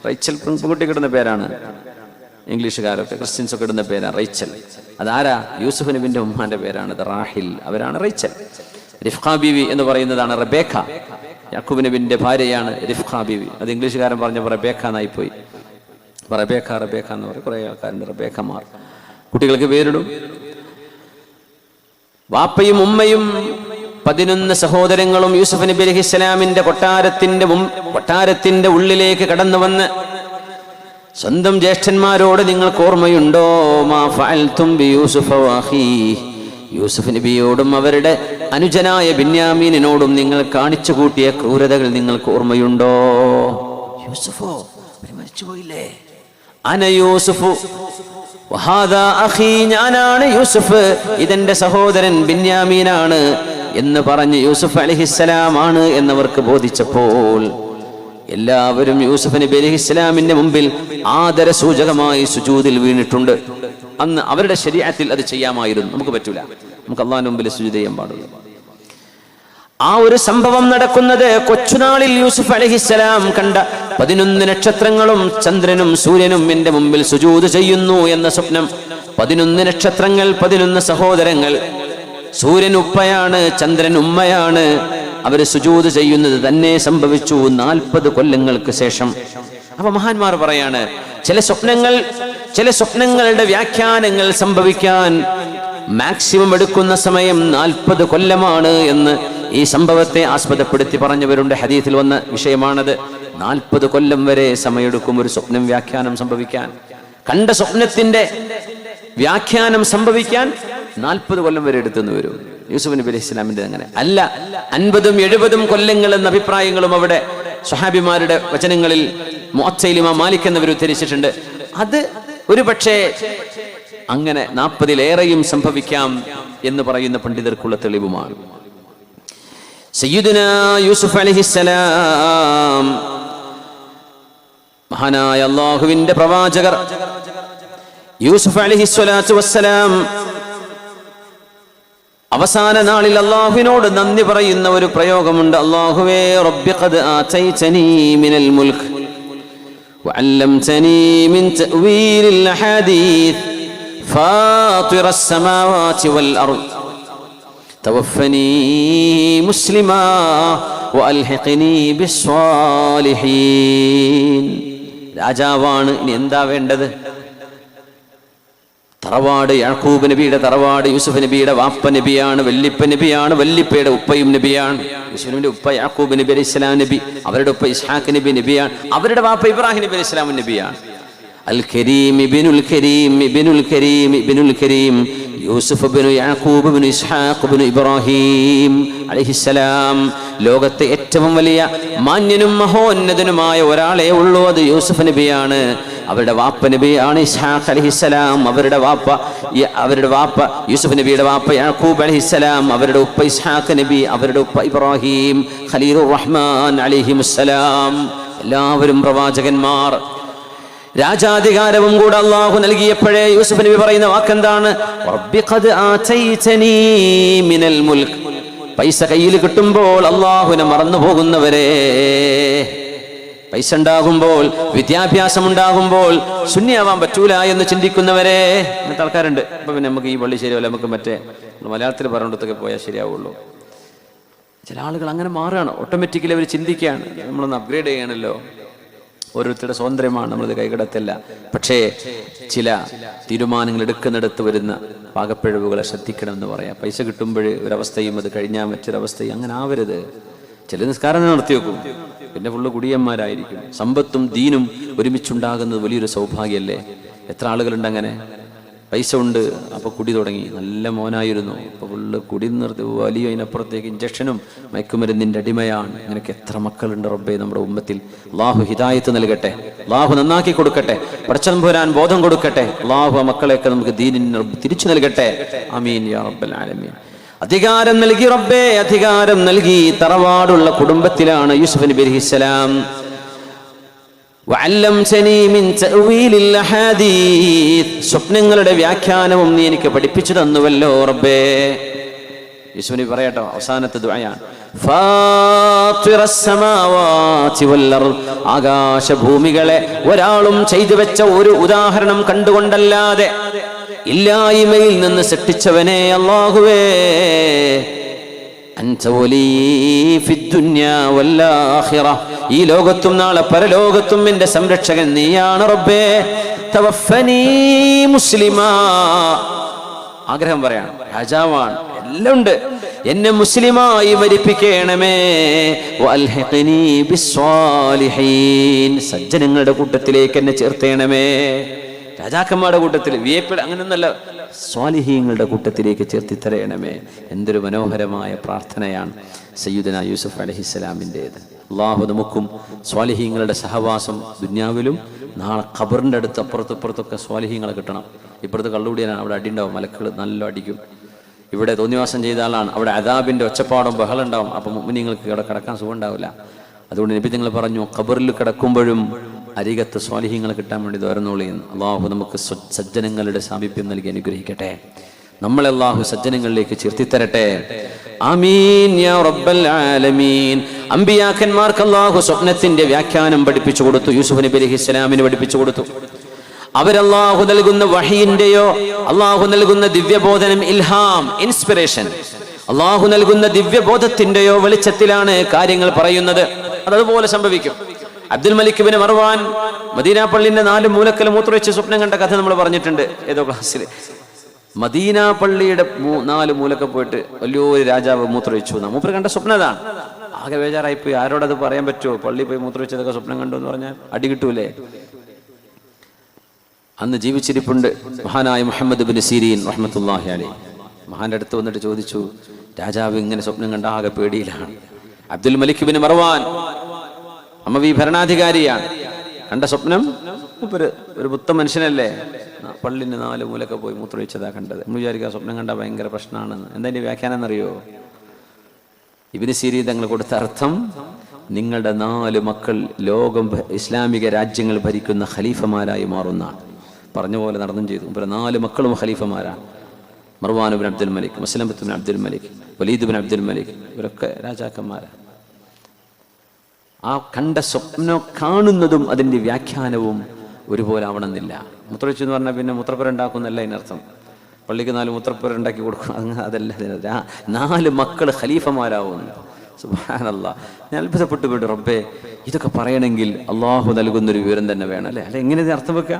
റൈച്ചൽ പെൺകുട്ടി കിട്ടുന്ന പേരാണ്. ഇംഗ്ലീഷുകാരൊക്കെ ക്രിസ്ത്യൻസ് ഒക്കെ ഇടുന്ന പേരാണ് റൈച്ചൽ. അതാരാ? യൂസുഫ് നബിന്റെ ഉമ്മാന്റെ പേരാണ് റാഹിൽ, അവരാണ് റൈച്ചൽ. റിഫ്ഖ ബീവി എന്ന് പറയുന്നതാണ് റബേക്ക. യാക്കൂബ് നബിന്റെ ഭാര്യയാണ് റിഫ്ഖ ബീവി. അത് ഇംഗ്ലീഷുകാരൻ പറഞ്ഞപ്പോൾ റബേക്ക എന്നായി പോയി. റബേക്ക എന്ന് പറയും. കുറെ ആൾക്കാരുണ്ട് റബേക്കമാർ. കുട്ടികൾക്ക് പേരിടും. വാപ്പയും ഉമ്മയും 11 സഹോദരങ്ങളും യൂസുഫ് നബി അലൈഹിസ്സലാമിന്റെ കൊട്ടാരത്തിന്റെ ഉള്ളിലേക്ക് കടന്നു വന്ന് സ്വന്തം ജ്യേഷ്ഠന്മാരോട് നിങ്ങൾക്ക് ഓർമ്മയുണ്ടോ? മാ ഫഅൽതും ബിയൂസുഫ വഅഖീ, യൂസുഫ് നബിയോടും അവരുടെ അനുജനായ ബിന്യാമീനോടും നിങ്ങൾ കാണിച്ചു കൂട്ടിയ ക്രൂരതകൾ നിങ്ങൾക്ക് ഓർമ്മയുണ്ടോ? യൂസുഫോ മരിച്ചുപോയില്ലേ? അന യൂസുഫു വഹാദാ അഖീ, ഞാനാണ് യൂസുഫ്, ഇതെന്റെ സഹോദരൻ ബിന്യാമീനാണ് എന്ന് പറഞ്ഞ് യൂസുഫ് അലൈഹിസ്സലാമാണ് എന്നവർക്ക് ബോധിച്ചപ്പോൾ എല്ലാവരും യൂസുഫ് നബി അലൈഹിസ്സലാമിന്റെ മുമ്പിൽ ആദര സൂചകമായി സുജൂദിൽ വീണിട്ടുണ്ട്. അന്ന് അവരുടെ ശരീഅത്തിൽ അത് ചെയ്യാമായിരുന്നു. നമുക്ക് പറ്റൂല. നമുക്ക് അല്ലാഹുവിന്റെ മുമ്പിൽ സുജൂദ് ചെയ്യാൻ പാടുള്ളൂ. ആ ഒരു സംഭവം നടക്കുന്നത് കൊച്ചുനാളിൽ യൂസുഫ് അലൈഹിസ്സലാം കണ്ട 11 നക്ഷത്രങ്ങളും ചന്ദ്രനും സൂര്യനും എന്റെ മുമ്പിൽ സുജൂദ് ചെയ്യുന്നു എന്ന സ്വപ്നം. 11 നക്ഷത്രങ്ങൾ, 11 സഹോദരങ്ങൾ. സൂര്യൻ ഉപ്പയാണ്, ചന്ദ്രൻ ഉമ്മയാണ്. അവര് സുജൂദ് ചെയ്യുന്നത് തന്നെ സംഭവിച്ചു 40 കൊല്ലങ്ങൾക്ക് ശേഷം. അപ്പൊ മഹാന്മാർ പറയാണ്, ചില സ്വപ്നങ്ങളുടെ വ്യാഖ്യാനങ്ങൾ സംഭവിക്കാൻ മാക്സിമം എടുക്കുന്ന സമയം 40 കൊല്ലമാണ് എന്ന് ഈ സംഭവത്തെ ആസ്പദപ്പെടുത്തി പറഞ്ഞവരുണ്ട്. ഹദീസിൽ വന്ന വിഷയമാണത്. 40 കൊല്ലം വരെ സമയമെടുക്കും ഒരു സ്വപ്നം വ്യാഖ്യാനം സംഭവിക്കാൻ. കണ്ട സ്വപ്നത്തിന്റെ വ്യാഖ്യാനം സംഭവിക്കാൻ 40 കൊല്ലം വരെ എടുത്തെന്ന് വരും. യൂസുഫ് നബി അലൈഹി സ്വലാമിന്റെ അങ്ങനെ അല്ല, 50ഉം 70ഉം കൊല്ലങ്ങൾ എന്ന അഭിപ്രായങ്ങളും അവിടെ സ്വഹാബിമാരുടെ വചനങ്ങളിൽ മുഅത്തയിൽ ഇമാം മാലിക് എന്നിവർ ഉദ്ധരിച്ചിട്ടുണ്ട്. അത് ഒരു പക്ഷേ അങ്ങനെ 40-ലേറെയും സംഭവിക്കാം എന്ന് പറയുന്ന പണ്ഡിതർക്കുള്ള തെളിവുമാണ്. സയ്യിദുനാ യൂസുഫ് അലൈഹിസ്സലാം, മഹാനായ അല്ലാഹുവിന്റെ പ്രവാചകർ യൂസുഫ് അലൈഹിസ്സലാത്തു വസ്സലാം അവസാന നാളിൽ അല്ലാഹുവിനോട് നന്ദി പറയുന്ന ഒരു പ്രയോഗമുണ്ട്. അല്ലാഹുവേ റബ്ബി ഖദ് ആതൈതനീ മിനൽ മുൽക്ക് വഅല്ലംതനീ മിൻ തഅവീലിൽ അഹാദീസ് ഫാത്തിറസ് സമാവാതി വൽ അർദ് തവഫനി മുസ്ലിമാ വഅൽഹിഖ്നി ബിസ്സാലിഹീൻ. രാജാവാണ്, ഇനി എന്താ വേണ്ടത്? തറവാട് യാക്കൂബ് നബിയുടെ തറവാട്. യൂസുഫ് നബിയുടെ വാപ്പ നബിയാണ്, വല്ലിപ്പ നബിയാണ്, വല്ലിപ്പയുടെ ഉപ്പയും നബിയാണ്. യൂസുഫ് നബിയുടെ ഉപ്പ യാക്കൂബ് നബി അലൈഹി സ്വലാം നബി, അവരുടെ ഉപ്പ ഇസ്ഹാഖ് നബി നബിയാണ്, അവരുടെ വാപ്പ ഇബ്രാഹിം നബി അലൈഹി സ്വലാം നബിയാണ്. അൽ കരീം ഇബ്നുൽ കരീം ഇബ്നുൽ കരീം ഇബ്നുൽ കരീം യൂസുഫ് ഇബ്നു യാക്കൂബ് ഇബ്നു ഇസ്ഹാഖ് ഇബ്നു ഇബ്രാഹിം അലൈഹിസ്സലാം. ലോകത്തെ ഏറ്റവും വലിയ മാന്യനും മഹോന്നതനുമായ ഒരാളെ ഉള്ളൂ, അത് യൂസുഫ് നബിയാണ്. അവരുടെ വാപ്പ നബിയാണ് ഇസ്ഹാഖ് അലൈഹിസ്സലാം. അവരുടെ വാപ്പ യൂസുഫ് നബിയുടെ വാപ്പ യാക്കൂബ് അലൈഹിസ്സലാം, അവരുടെ ഉപ്പ ഇസ്ഹാഖ് നബി, അവരുടെ ഉപ്പ ഇബ്രാഹിം ഖലീലുർ റഹ്മാൻ അലൈഹിമുസ്സലാം. എല്ലാവരും പ്രവാചകന്മാർ. രാജാധികാരവും കൂടെ അല്ലാഹു നൽകിയപ്പോഴേ യൂസുഫ് നബി പറയുന്ന വാക്കെന്താണ്? റബ്ബി ഖദ് ആതൈതനീ മിനൽ മുൽക്ക്. പൈസ കയ്യിൽ കിട്ടുമ്പോൾ അല്ലാഹുവിനെ മറന്നു പോകുന്നവരെ, പൈസ ഉണ്ടാകുമ്പോൾ, വിദ്യാഭ്യാസം ഉണ്ടാകുമ്പോൾ ശൂന്യാവാൻ പറ്റൂല എന്ന് ചിന്തിക്കുന്നവരെ, അങ്ങനത്തെ ആൾക്കാരുണ്ട്. അപ്പൊ പിന്നെ നമുക്ക് ഈ പള്ളി ശരിയാവില്ല, നമുക്ക് മറ്റേ മലയാളത്തിൽ പറഞ്ഞിടത്തൊക്കെ പോയാൽ ശരിയാവുള്ളൂ. ചില ആളുകൾ അങ്ങനെ മാറുകയാണ്, ഓട്ടോമാറ്റിക്കലി അവർ ചിന്തിക്കുകയാണ്. നമ്മളൊന്ന് അപ്ഗ്രേഡ് ചെയ്യണമല്ലോ. ഓരോരുത്തരുടെ സ്വാതന്ത്ര്യമാണ്, നമ്മളിത് കൈകടത്തല്ല. പക്ഷേ ചില തീരുമാനങ്ങൾ എടുക്കുന്നിടത്ത് വരുന്ന പാകപ്പിഴവുകളെ ശ്രദ്ധിക്കണമെന്ന് പറയാം. പൈസ കിട്ടുമ്പോൾ ഒരവസ്ഥയും അത് കഴിഞ്ഞാൽ മറ്റൊരവസ്ഥയും അങ്ങനെ ആവരുത്. ചില നിസ്കാരം നടത്തി വെക്കും, പിന്നെ ഫുള്ള് കുടിയന്മാരായിരിക്കും. സമ്പത്തും ദീനും ഒരുമിച്ചുണ്ടാകുന്നത് വലിയൊരു സൗഭാഗ്യമല്ലേ? എത്ര ആളുകളുണ്ട് അങ്ങനെ? പൈസ ഉണ്ട്, അപ്പോൾ കുടി തുടങ്ങി. നല്ല മോനായിരുന്നു, അപ്പോൾ ഫുള്ള് കുടി നിർത്തി വലിയ അതിനപ്പുറത്തേക്ക് ഇഞ്ചക്ഷനും മയക്കുമരുന്നിൻ്റെ അടിമയാണ്. അങ്ങനെയൊക്കെ എത്ര മക്കളുണ്ട് റബ്ബേ നമ്മുടെ ഉമ്മത്തിൽ. അള്ളാഹു ഹിദായത്ത് നൽകട്ടെ, അള്ളാഹു നന്നാക്കി കൊടുക്കട്ടെ, പടച്ചതമ്പുരാൻ ബോധം കൊടുക്കട്ടെ. അള്ളാഹു ആ മക്കളെയൊക്കെ നമുക്ക് ദീനിന് തിരിച്ചു നൽകട്ടെ. ആമീൻ യാ റബ്ബൽ ആലമീൻ. അധികാരം നൽകി റബ്ബേ, അധികാരം നൽകി. തറവാടുള്ള കുടുംബത്തിലാണ് യൂസുഫ് നബി അലൈഹിസ്സലാം. സ്വപ്നങ്ങളുടെ വ്യാഖ്യാനവും നീ എനിക്ക് പഠിപ്പിച്ചു തന്നുവല്ലോ റബ്ബേ. യൂസുഫ് നബി പറയട്ടോ, അവസാനത്തെ ദുആയാണ്. ആകാശഭൂമികളെ ഒരാളും ചെയ്തു വെച്ച ഒരു ഉദാഹരണം കണ്ടുകൊണ്ടല്ലാതെ ഇല്ലായ്മയിൽ നിന്ന് സൃഷ്ടിച്ചവനെ അല്ലാഹുവേ, ഈ ലോകത്തും നാളെ പരലോകത്തും എന്റെ സംരക്ഷകൻ നീയാണ് റബ്ബേ. തവഫനി മുസ്ലിമാ. ആഗ്രഹം പറയാണ്, രാജാവാണ്, എല്ലാം ഉണ്ട്, എന്നെ മുസ്ലിമായി മരിപ്പിക്കണമേ. വൽഹിഖ്നി ബിസ്സാലിഹീൻ. സജ്ജനങ്ങളുടെ കൂട്ടത്തിലേക്ക് എന്നെ ചേർത്തേണമേ. രാജാക്കന്മാരുടെ കൂട്ടത്തിൽ, വിയപ്പ അങ്ങനെയൊന്നല്ല, സ്വാലിഹീങ്ങളുടെ കൂട്ടത്തിലേക്ക് ചേർത്തി തരയണമേ. എന്തൊരു മനോഹരമായ പ്രാർത്ഥനയാണ് സയ്യിദുനാ യൂസുഫ് അലൈഹിസ്സലാമിൻ്റേത്. അള്ളാഹു നമുക്കും സ്വാലിഹീങ്ങളുടെ സഹവാസം ദുന്യാവിലും നാളെ ഖബറിൻ്റെ അടുത്ത് അപ്പുറത്തൊക്കെ സ്വാലിഹീങ്ങളെ കിട്ടണം. ഇപ്പുറത്ത് കള്ളുകൂടിയാണ്, അവിടെ അടിയുണ്ടാവും, മലക്കൾ നല്ല അടിക്കും. ഇവിടെ തോന്നിവാസം ചെയ്ത ആളാണ്, അവിടെ അദാബിൻ്റെ ഒച്ചപ്പാടും ബഹളം ഉണ്ടാവും. അപ്പം മുഅ്മിനീങ്ങൾക്ക് ഇവിടെ കിടക്കാൻ സുഖം ഉണ്ടാവില്ല. അതുകൊണ്ട് നബി തങ്ങൾ പറഞ്ഞു, ഖബറിൽ കിടക്കുമ്പോഴും അരികത്ത് സ്വാലിഹീങ്ങളെ കിട്ടാൻ വേണ്ടി ദുആർന്നോളിയെന്ന്. അള്ളാഹു നമുക്ക് സജ്ജനങ്ങളുടെ സാമീപ്യം നൽകി അനുഗ്രഹിക്കട്ടെ. നമ്മളെ അള്ളാഹു സജ്ജനങ്ങളിലേക്ക് ചേർത്തിത്തരട്ടെ. ആമീൻ യാ റബ്ബൽ ആലമീൻ. അമ്പിയാക്കന്മാർക്ക് അള്ളാഹു സ്വപ്നത്തിന്റെ വ്യാഖ്യാനം പഠിപ്പിച്ചു കൊടുത്തു. യൂസുഫ് നബി അലൈഹിസ്സലാമിന് പഠിപ്പിച്ചു കൊടുത്തു. അവരല്ലാഹു നൽകുന്ന വഹയിന്റെയോ അള്ളാഹു നൽകുന്ന ദിവ്യബോധനം, ഇൽഹാം, ഇൻസ്പിറേഷൻ, അള്ളാഹു നൽകുന്ന ദിവ്യബോധത്തിന്റെയോ വെളിച്ചത്തിലാണ് കാര്യങ്ങൾ പറയുന്നത്. അതുപോലെ സംഭവിക്കും. അബ്ദുൽ മലിക് ഇബ്നു മർവാൻ മദീന പള്ളിന്റെ 4 മൂലക്കൽ മൂത്രമൊഴിച്ച് സ്വപ്നം കണ്ട കഥ നമ്മൾ പറഞ്ഞിട്ടുണ്ട് ഏതോ ക്ലാസ്സിൽ. മദീന പള്ളിയുടെ 4 മൂലക്ക പോയിട്ട് വലിയൊരു രാജാവ് മൂത്രമൊഴിച്ചു എന്നാ മൂപ്പർ കണ്ട സ്വപ്നം. അതാണ്. ആകെ ബേജാറായിപ്പോയി. ആരോടത് പറയാൻ പറ്റുമോ? പള്ളി പോയി മൂത്രമൊഴിച്ചതൊക്കെ സ്വപ്നം കണ്ടു എന്ന് പറഞ്ഞാൽ അടി കിട്ടൂലേ? അന്ന് ജീവിച്ചിരിപ്പുണ്ട് മഹാനായ മുഹമ്മദ് ഇബ്നു സീരീൻ റഹ്മത്തുള്ളാഹി അലൈഹി. മഹാന്റെ അടുത്ത് വന്നിട്ട് ചോദിച്ചു, രാജാവ് ഇങ്ങനെ സ്വപ്നം കണ്ട ആകെ പേടിയിലാണ്. അബ്ദുൽ മലിക് ഇബ്നു മർവാൻ അമവി ഭരണാധികാരിയാണ്. കണ്ട സ്വപ്നം, ഒരു പുത്ത മനുഷ്യനല്ലേ, പള്ളിന് 4 മൂലൊക്കെ പോയി മൂത്രമൊഴിച്ചതാ കണ്ടത്. നമ്മൾ വിചാരിക്കുക സ്വപ്നം കണ്ടാൽ ഭയങ്കര പ്രശ്നമാണെന്ന്. എന്താ ഇതിന്റെ വ്യാഖ്യാനം എന്നറിയോ? ഇബ്നു സീരീൻ തങ്ങൾ കൊടുത്ത അർത്ഥം, നിങ്ങളുടെ 4 മക്കൾ ലോകം ഇസ്ലാമിക രാജ്യങ്ങൾ ഭരിക്കുന്ന ഖലീഫമാരായി മാറുന്നതാണ്. പറഞ്ഞ പോലെ നടന്നും ചെയ്തു. 4 മക്കളും ഖലീഫമാരാണ്. മർവാൻ ഇബ്നു അബ്ദുൽ മലിക്, മസ്ലമത്ത് ഇബ്നു അബ്ദുൽ മലിക്, വലീദ് ഇബ്നു അബ്ദുൽ മലിക്, ഇവരൊക്കെ രാജാക്കന്മാരാണ്. ആ കണ്ട സ്വപ്നം കാണുന്നതും അതിൻ്റെ വ്യാഖ്യാനവും ഒരുപോലെ ആവണമെന്നില്ല. മൂത്രമൊഴിച്ചു എന്ന് പറഞ്ഞാൽ പിന്നെ മൂത്രപ്പുര ഉണ്ടാക്കുന്നല്ല അതിനർത്ഥം. പള്ളിക്ക് 4 മൂത്രപ്പുര ഉണ്ടാക്കി കൊടുക്കും, അതല്ല. 4 മക്കൾ ഖലീഫമാരാവുന്നു. സുബ്ഹാനല്ലാഹ്. ഞാൻ അത്ഭുതപ്പെട്ടു പോയിട്ട്, റബ്ബേ, ഇതൊക്കെ പറയണമെങ്കിൽ അള്ളാഹു നൽകുന്നൊരു വിവരം തന്നെ വേണം അല്ലേ? അല്ലെ എങ്ങനെ ഇത് അർത്ഥം വെക്കുക?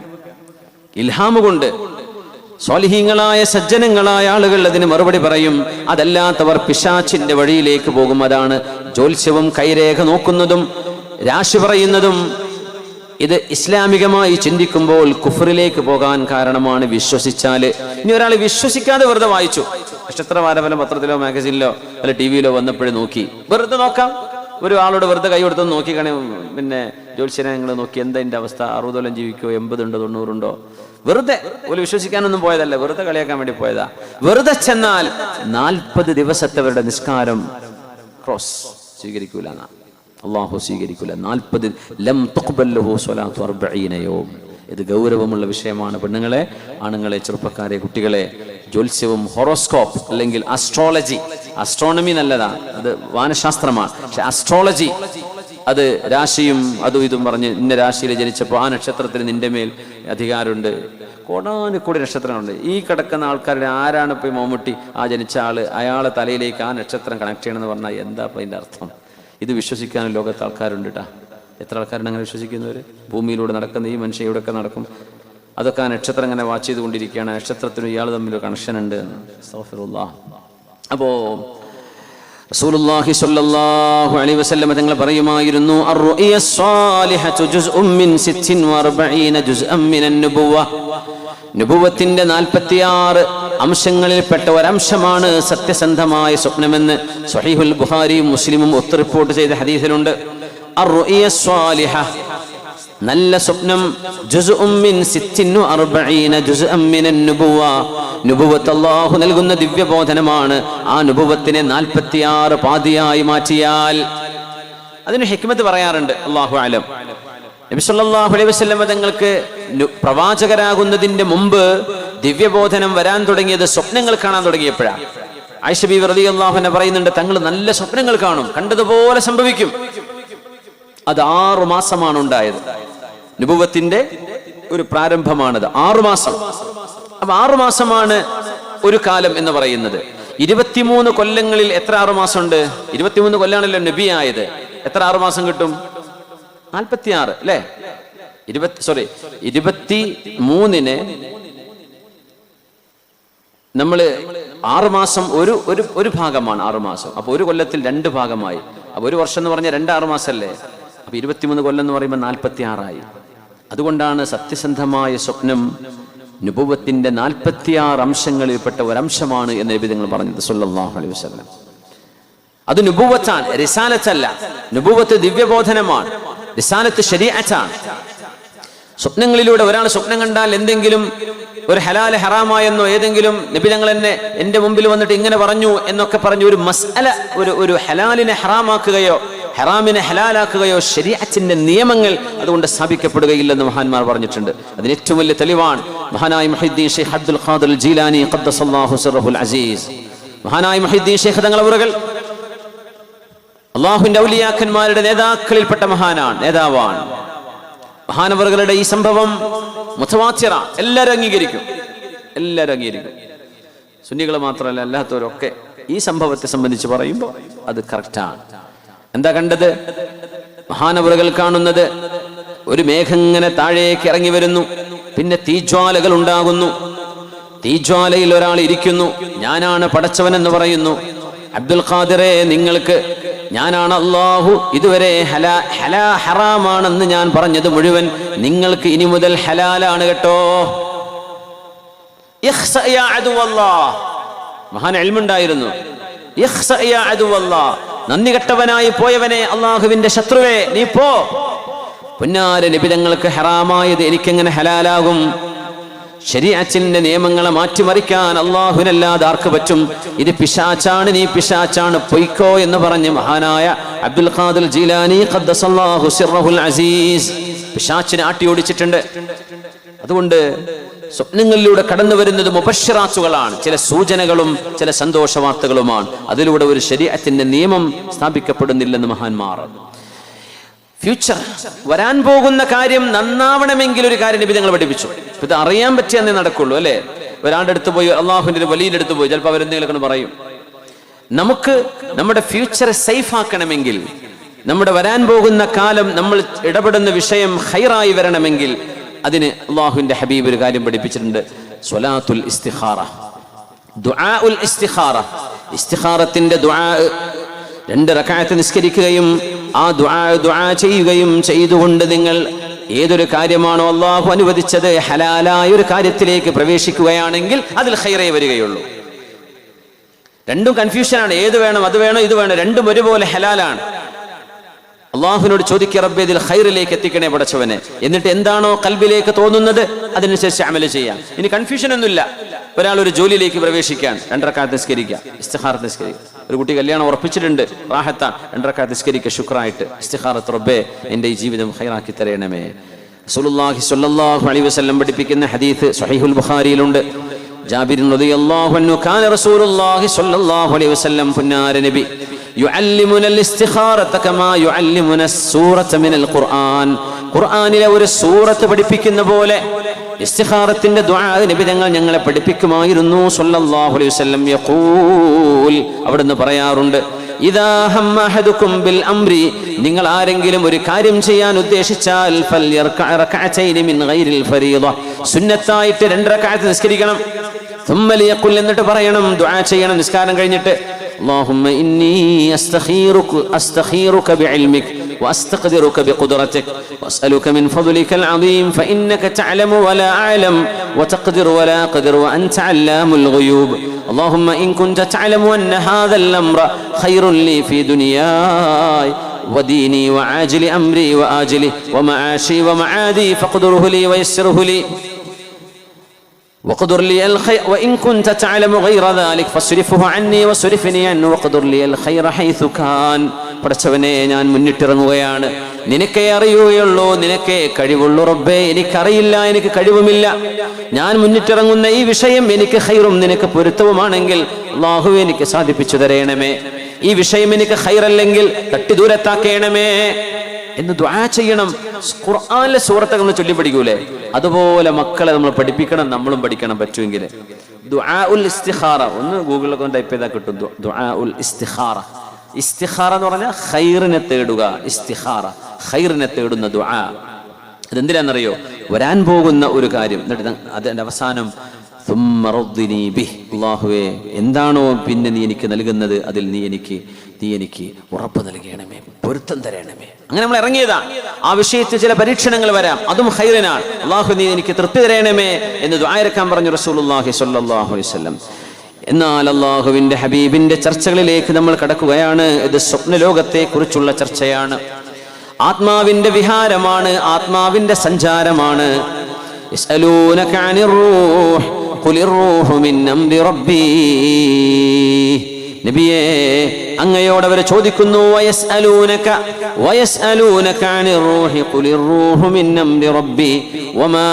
ഇൽഹാമ് കൊണ്ട് സ്വാലിഹീങ്ങളായ സജ്ജനങ്ങളായ ആളുകൾ അതിന് മറുപടി പറയും. അതല്ലാത്തവർ പിശാചിന്റെ വഴിയിലേക്ക് പോകും. അതാണ് ജ്യോത്സ്യവും കൈരേഖ നോക്കുന്നതും രാശി പറയുന്നതും. ഇത് ഇസ്ലാമികമായി ചിന്തിക്കുമ്പോൾ കുഫറിലേക്ക് പോകാൻ കാരണമാണ്. വിശ്വസിച്ചാല്, ഇനി ഒരാൾ വിശ്വസിക്കാതെ വെറുതെ വായിച്ചു, നക്ഷത്ര വാരഫലം പത്രത്തിലോ മാഗസീനിലോ അല്ല ടിവിയിലോ വന്നപ്പോഴും നോക്കി, വെറുതെ നോക്കാം. ഒരു ആളോട് വെറുതെ കൈ കൊടുത്തൊന്ന് നോക്കിക്കണേ, പിന്നെ ജ്യോത്സ്യനെ നിങ്ങൾ നോക്കി എന്താ എൻ്റെ അവസ്ഥ, 60 കൊല്ലം ജീവിക്കോ, 80 ഉണ്ടോ, 90 ഉണ്ടോ? വെറുതെ ഒരു വിശ്വസിക്കാനൊന്നും പോയതല്ല, വെറുതെ കളിയാക്കാൻ വേണ്ടി പോയതാ. വെറുതെ ചെന്നാൽ 40 ദിവസത്തവരുടെ നിസ്കാരം ക്രോസ് സ്വീകരിക്കൂല. അള്ളാഹു സ്വീകരിക്കൂല. 40 ലം തുഖ്ബൽ ലഹു സ്വലാത്തു 40 യൗം. ഇത് ഗൗരവമുള്ള വിഷയമാണ്. പെണ്ണുങ്ങളെ, ആണുങ്ങളെ, ചെറുപ്പക്കാരെ, കുട്ടികളെ, ജ്യോത്സ്യവും ഹൊറോസ്കോപ്പ് അല്ലെങ്കിൽ അസ്ട്രോളജി, അസ്ട്രോണമി നല്ലതാണ്, അത് വാനശാസ്ത്രമാണ്. പക്ഷെ അസ്ട്രോളജി അത് രാശിയും അതും ഇതും പറഞ്ഞ് ഇന്ന രാശിയിൽ ജനിച്ചപ്പോൾ ആ നക്ഷത്രത്തിന് നിന്റെ മേൽ അധികാരമുണ്ട്. കോടാനുകൂടി നക്ഷത്രങ്ങളുണ്ട്. ഈ കിടക്കുന്ന ആൾക്കാരുടെ ആരാണ് ഇപ്പോൾ മമ്മൂട്ടി, ആ ജനിച്ച ആള്, അയാളെ തലയിലേക്ക് ആ നക്ഷത്രം കണക്ട് ചെയ്യണമെന്ന് പറഞ്ഞാൽ എന്താ അപ്പം അതിൻ്റെ അർത്ഥം? ഇത് വിശ്വസിക്കാനും ലോകത്ത് ആൾക്കാരുണ്ട് കേട്ടാ. എത്ര ആൾക്കാരുണ്ട് അങ്ങനെ വിശ്വസിക്കുന്നവർ? ഭൂമിയിലൂടെ നടക്കുന്ന ഈ മനുഷ്യൻ ഇവിടെയൊക്കെ നടക്കും, അതൊക്കെ ആ നക്ഷത്രം ഇങ്ങനെ വാച്ച് ചെയ്തുകൊണ്ടിരിക്കുകയാണ്. നക്ഷത്രത്തിനും ഇയാൾ തമ്മിൽ കണക്ഷൻ ഉണ്ട്. അസ്തഗ്ഫിറുല്ലാഹ്. അപ്പോൾ റസൂലുള്ളാഹി സ്വല്ലല്ലാഹു അലൈഹി വസല്ലം തങ്ങൾ പറയുമായിരുന്നു, അർ-റുഅയ സ്വാലിഹതു ജുസ്ഉം മിൻ 46 ജുസ്അൻ മിനൻ നുബുവ. നുബുവത്തിന്റെ 46 അംശങ്ങളിൽപ്പെട്ട ഒരംശമാണ് സത്യസന്ധമായ സ്വപ്നമെന്ന് സ്വഹീഹുൽ ബുഖാരിയും മുസ്ലിമും ഒത്ത് റിപ്പോർട്ട് ചെയ്ത ഹദീസിലുണ്ട്. അർ-റുഅയ സ്വാലിഹ, നല്ല സ്വപ്നം, ജുസ്ഉം മിൻ 46 ജുസ്അൻ മിനൻ നുബുവ. നുബുവത്ത് അല്ലാഹു നൽകുന്ന ദിവ്യബോധനമാണ്. ആ നുബുവത്തിനെ 46 പാതിയായി മാറ്റിയാൽ അതിന് ഹിക്മത്ത് പറയാറുണ്ട്. അല്ലാഹു അലം. നബി സല്ലല്ലാഹു അലൈഹി വസല്ലം തങ്ങൾക്ക് പ്രവാചകരാകുന്നതിന്റെ മുമ്പ് ദിവ്യബോധനം വരാൻ തുടങ്ങിയത് സ്വപ്നങ്ങൾ കാണാൻ തുടങ്ങിയപ്പോഴാണ്. ആയിഷ ബീവി റളിയല്ലാഹു അൻഹ പറയുന്നുണ്ട്, തങ്ങൾ നല്ല സ്വപ്നങ്ങൾ കാണും, കണ്ടതുപോലെ സംഭവിക്കും. അത് 6 മാസമാണ് ഉണ്ടായത്. നുബുവത്തിന്റെ ഒരു പ്രാരംഭമാണത്, 6 മാസം. അപ്പൊ 6 മാസമാണ് ഒരു കാലം എന്ന് പറയുന്നത്. 23 കൊല്ലങ്ങളിൽ എത്ര 6 മാസം ഉണ്ട്? 23 കൊല്ലാണല്ലോ നബി ആയത്. എത്ര 6 മാസം കിട്ടും? 46 അല്ലേ? 23 നമ്മള് 6 മാസം ഒരു ഭാഗമാണ് 6 മാസം. അപ്പൊ ഒരു കൊല്ലത്തിൽ 2 ഭാഗമായി. അപ്പൊ ഒരു വർഷം എന്ന് പറഞ്ഞാൽ 2 6 മാസമല്ലേ? അപ്പൊ 23 കൊല്ലം എന്ന് പറയുമ്പോൾ 46 ആയി. അതുകൊണ്ടാണ് സത്യസന്ധമായ സ്വപ്നം നുബുവത്തിന്റെ 46 അംശങ്ങളിൽപ്പെട്ട ഒരംശമാണ് എന്ന് നബി തങ്ങൾ പറഞ്ഞത് സല്ലല്ലാഹു അലൈഹി വസല്ലം. അത് നുബുവത്താണ്, റിസാലത്തല്ല. നുബുവത്ത് ദിവ്യബോധനമാണ്, റിസാലത്ത് ശരീഅത്താണ്. സ്വപ്നങ്ങളിലൂടെ ഒരാൾ സ്വപ്നം കണ്ടാൽ എന്തെങ്കിലും ഒരു ഹലാല് ഹറാമായെന്നോ ഏതെങ്കിലും നബി തങ്ങൾ എന്നെ എന്റെ മുമ്പിൽ വന്നിട്ട് ഇങ്ങനെ പറഞ്ഞു എന്നൊക്കെ പറഞ്ഞു ഒരു മസ്അല, ഒരു ഹലാലിനെ ഹറാമാക്കുകയോ ഹറാമിനെ ഹലാലാക്കുകയോ ശരീഅത്തിന്റെ നിയമങ്ങൾ അതുകൊണ്ട് സ്ഥാപിക്കപ്പെടുകയില്ലെന്ന് മഹാന്മാർ പറഞ്ഞിട്ടുണ്ട്. അതിന് ഏറ്റവും വലിയ തെളിവാണ് മഹാനായ മുഹീദ്ദീൻ ശൈഖ് അബ്ദുൽ ഖാദിർ ജീലാനി ഖദ്ദസല്ലാഹു സിർറഹുൽ അസീസ്. മഹാനായ മുഹീദ്ദീൻ ശൈഖ് തങ്ങൾ അവറുകൾ അല്ലാഹുവിന്റെ ഔലിയാക്കന്മാരുടെ നേതാക്കളിൽപ്പെട്ട നേതാവാണ്. മഹാനവറുകളുടെ ഈ സംഭവം മുതവാത്തിറ, എല്ലാവരും അംഗീകരിക്കും. സുന്നികൾ മാത്രമല്ല, അല്ലാത്തവരൊക്കെ ഈ സംഭവത്തെ സംബന്ധിച്ച് പറയുമ്പോൾ അത് കറക്റ്റാണ്. എന്താ കണ്ടത്? മഹാനവറുകൾ കാണുന്നത് ഒരു മേഘം ഇങ്ങനെ താഴേക്ക് ഇറങ്ങി വരുന്നു, പിന്നെ തീജ്വാലകൾ ഉണ്ടാകുന്നു. തീജ്വാലയിൽ ഒരാൾ ഇരിക്കുന്നു. ഞാനാണ് പടച്ചവനെന്ന് പറയുന്നു. അബ്ദുൽ ഖാദിറെ, നിങ്ങൾക്ക് ഞാനാണ് അല്ലാഹു, ഇതുവരെ ഹറാമാണെന്ന് ഞാൻ പറഞ്ഞത് മുഴുവൻ നിങ്ങൾക്ക് ഇനി മുതൽ ഹലാലാണ് കേട്ടോ. മഹാൻ ഇൽമുണ്ടായിരുന്നു. നന്ദി കെട്ടവനായി പോയവനെ, അള്ളാഹുവിന്റെ ശത്രുവേ, നീ പോ. പുന്നാര നബി തങ്ങൾക്ക് ഹറാമായത് എനിക്കെങ്ങനെ ഹലാലാകും? ശരീഅത്തിന്റെ നിയമങ്ങളെ മാറ്റിമറിക്കാൻ അല്ലാഹുവിനല്ലാതെ ആർക്ക് പറ്റും? ഇത് പിശാച്ചാണ്, നീ പിശാച്ചാണ്, പൊയ്ക്കോ എന്ന് പറഞ്ഞ് മഹാനായ അബ്ദുൽ ഖാദിർ ജീലാനി ഖദ്ദസല്ലാഹു സിർറഹുൽ അസീസ് പിശാച്ചിനെ ആട്ടി ഓടിച്ചിട്ടുണ്ട്. അതുകൊണ്ട് സ്വപ്നങ്ങളിലൂടെ കടന്നു വരുന്നത് മുബശ്ശിറാത്തുകളാണ്, ചില സൂചനകളും ചില സന്തോഷ വാർത്തകളുമാണ്. അതിലൂടെ ഒരു ശരീഅത്തിന്റെ നിയമം സ്ഥാപിക്കപ്പെടുന്നില്ലെന്ന് മഹാന്മാർ. ഫ്യൂച്ചർ, വരാൻ പോകുന്ന കാര്യം നന്നാവണമെങ്കിൽ ഒരു കാര്യം നബി തങ്ങൾ പഠിപ്പിച്ചു. ഇത് അറിയാൻ പറ്റിയെന്നേ നടക്കുള്ളൂ, അല്ലേ? ഒരാളുടെ അടുത്ത് പോയി, അള്ളാഹുവിന്റെ ഒരു വലിയ അടുത്ത് പോയി, ചിലപ്പോൾ അവരെന്തെങ്കിലുമൊക്കെ പറയും. നമുക്ക് നമ്മുടെ ഫ്യൂച്ചർ സേഫ് ആക്കണമെങ്കിൽ, നമ്മുടെ വരാൻ പോകുന്ന കാലം നമ്മൾ ഇടപെടുന്ന വിഷയം ഖൈറായി വരണമെങ്കിൽ അതിന് അള്ളാഹുവിന്റെ ഹബീബ് ഒരു കാര്യം പഠിപ്പിച്ചിട്ടുണ്ട്. സ്വലാത്തുൽ ഇസ്തിഖാറ, ദുആഉൽ ഇസ്തിഖാറ. ഇസ്തിഖാറത്തിന്റെ ദുആ, 2 റക്അത്ത് നിസ്കരിക്കുകയും ആ ദുആ ചെയ്യുകയും ചെയ്തുകൊണ്ട് നിങ്ങൾ ഏതൊരു കാര്യമാണോ അള്ളാഹു അനുവദിച്ചത് ഹലാലായ ഒരു കാര്യത്തിലേക്ക് പ്രവേശിക്കുകയാണെങ്കിൽ അതിൽ ഖൈറേ വരികയുള്ളൂ. രണ്ടും കൺഫ്യൂഷനാണ്. ഏത് വേണം, അത് വേണോ, ഇത് വേണോ, രണ്ടും ഒരുപോലെ ഹലാലാണ്. അള്ളാഹുവിനോട് ചോദിക്കുക, റബ്ബേ ഇതിൽ ഖൈറിലേക്ക് എത്തിക്കണേ പടച്ചവനെ. എന്നിട്ട് എന്താണോ കൽബിലേക്ക് തോന്നുന്നത് അതിനനുസരിച്ച് അമല് ചെയ്യാം. ഇനി കൺഫ്യൂഷൻ ഒന്നുമില്ല. ഒരാൾ ഒരു ജോലിയിലേക്ക് പ്രവേശിക്കാൻ 2 റക്അത്ത് നിസ്കരിക്കുക, ഇസ്തിഖാറത്ത് നിസ്കരിക്കുക. ഒരു കുട്ടി കല്യാണം ഉറപ്പിച്ചിട്ടുണ്ട്, റാഹത്താൻ, 2 റക്അത്ത് നിസ്കരിക്കുക ശുക്രായിട്ട്, ഇസ്തിഖാറത്ത്, റബ്ബേ എൻ്റെ ഈ ജീവിതം ഖൈറാക്കി തരണമേ. റസൂലുള്ളാഹി സ്വല്ലല്ലാഹു അലൈഹി വസല്ലം പഠിപ്പിക്കുന്ന ഹദീസ് സ്വഹീഹുൽ ബുഖാരിയിലുണ്ട്. ജാബിർ റളിയല്ലാഹു അൻഹു കാന റസൂലുള്ളാഹി സ്വല്ലല്ലാഹു അലൈഹി വസല്ലം പുന്നാര നബി യുഅല്ലിമുനൽ ഇസ്തിഖാറത കമാ യുഅല്ലിമുനസ് സൂറത മിനൽ ഖുർആൻ. ഖുർആനിലെ ഒരു സൂറത്ത് പഠിപ്പിക്കുന്ന പോലെ ഇസ്തിഖാറത്തിന്റെ ദുആ നബി തങ്ങൾ ഞങ്ങളെ പഠിപ്പിക്കുമായിരുന്നു സ്വല്ലല്ലാഹു അലൈഹി വസല്ലം. യഖൂൽ, അവിടുന്ന് പറയാറുണ്ട്, ഇദാ ഹമ്മ അഹദുകും ബിൽ അംരി, നിങ്ങൾ ആരെങ്കിലും ഒരു കാര്യം ചെയ്യാൻ ഉദ്ദേശിച്ചാൽ ഫൽയർകഅ റക്അതൈനി മിൻ ഗൈരിൽ ഫരീദ, സുന്നത്തായിട്ട് 2 റക്അത്ത് നിസ്കരിക്കണം. ثم ليقل, എന്നിട്ട് പറയണം, ദുആ ചെയ്യണം നിസ്കാരം കഴിഞ്ഞിട്ട്, اللهم إني أستخيرك بعلمك وأستقدرك بقدرتك وأسألك من فضلك العظيم فإنك تعلم ولا أعلم وتقدر ولا أقدر وأنت علام الغيوب اللهم إن كنت تعلم أن هذا الأمر خير لي في دنياي وديني وعاجل أمري وآجله ومعاشي ومعادي فاقدره لي ويسره لي وقدر لي الخير وإن كنت تعلم غير ذلك فاصرفه عني وصرفني عنه وقدر لي الخير حيث كان. പടച്ചവനെ, ഞാൻ മുന്നിട്ടിറങ്ങുകയാണ്. നിനക്കേ അറിയുകയുള്ളൂ, നിനക്കേ കഴിവുള്ളൂ റബ്ബേ. എനിക്കറിയില്ല, എനിക്ക് കഴിവുമില്ല. ഞാൻ മുന്നിട്ടിറങ്ങുന്ന ഈ വിഷയം എനിക്ക് ഖൈറും നിനക്ക് പൊരുത്തവുമാണെങ്കിൽ അല്ലാഹുവേ എനിക്ക് സാധിപ്പിച്ചു തരേണമേ. ഈ വിഷയം എനിക്ക് ഖൈറല്ലെങ്കിൽ തട്ടി ദൂരത്താക്കേണമേ എന്ന് ദുആ ചെയ്യണം. ഖുർആനിലെ സൂറത്തുകൾ നമ്മൾ ചൊല്ലി പഠിക്കൂലേ, അതുപോലെ മക്കളെ നമ്മൾ പഠിപ്പിക്കണം, നമ്മളും പഠിക്കണം പറ്റുമെങ്കിൽ. ദുആഉൽ ഇസ്തിഖാറ ഒന്ന് ഗൂഗിളിലൊക്കെ ഒന്ന് ടൈപ്പ് ചെയ്താൽ കിട്ടും. ദുആഉൽ ഇസ്തിഖാറ. ഇസ്തിഖാറ എന്ന് പറഞ്ഞാൽ ഖൈറിനെ തേടുക. ഇസ്തിഖാറ ഖൈറിനെ തേടുന്ന ദുആ. അതെന്തിനാണെന്നറിയോ? വരാൻ പോകുന്ന ഒരു കാര്യം, എന്നിട്ട് അതിന്റെ അവസാനം അല്ലാഹുവേ, എന്താണോ പിന്നെ നീ എനിക്ക് നൽകുന്നത് അതിൽ നീ എനിക്ക് ഉറപ്പ് നൽകണമേ, പൊരുത്തം തരണമേ. അങ്ങനെ നമ്മൾ ഇറങ്ങിയതാ. ആ വിഷയത്തിൽ ചില പരീക്ഷണങ്ങൾ വരാം, അതും ഖൈറിനാണ്. അല്ലാഹു നീ എനിക്ക് തൃപ്തി തരണമേ എന്ന് ദുആ ഇറക്കാൻ പറഞ്ഞു റസൂലുള്ളാഹി സ്വല്ലല്ലാഹു അലൈഹി വസല്ലം. എന്നാൽ അല്ലാഹുവിന്റെ ഹബീബിന്റെ ചർച്ചകളിലേക്ക് നമ്മൾ കടക്കുകയാണ്. ഇത് സ്വപ്നലോകത്തെ കുറിച്ചുള്ള ചർച്ചയാണ്, ആത്മാവിന്റെ വിഹാരമാണ്, ആത്മാവിന്റെ സഞ്ചാരമാണ്. യസ്അലൂനക അനിർ റൂഹ് ഖുലിർ റൂഹു മിൻ അംരി റബ്ബി. നബിയേ, അങ്ങയോട് അവർ ചോദിക്കുന്നു, വയസ്അലൂനക അനിർ റൂഹി ഖുലിർ റൂഹു മിൻ അംരി റബ്ബി വമാ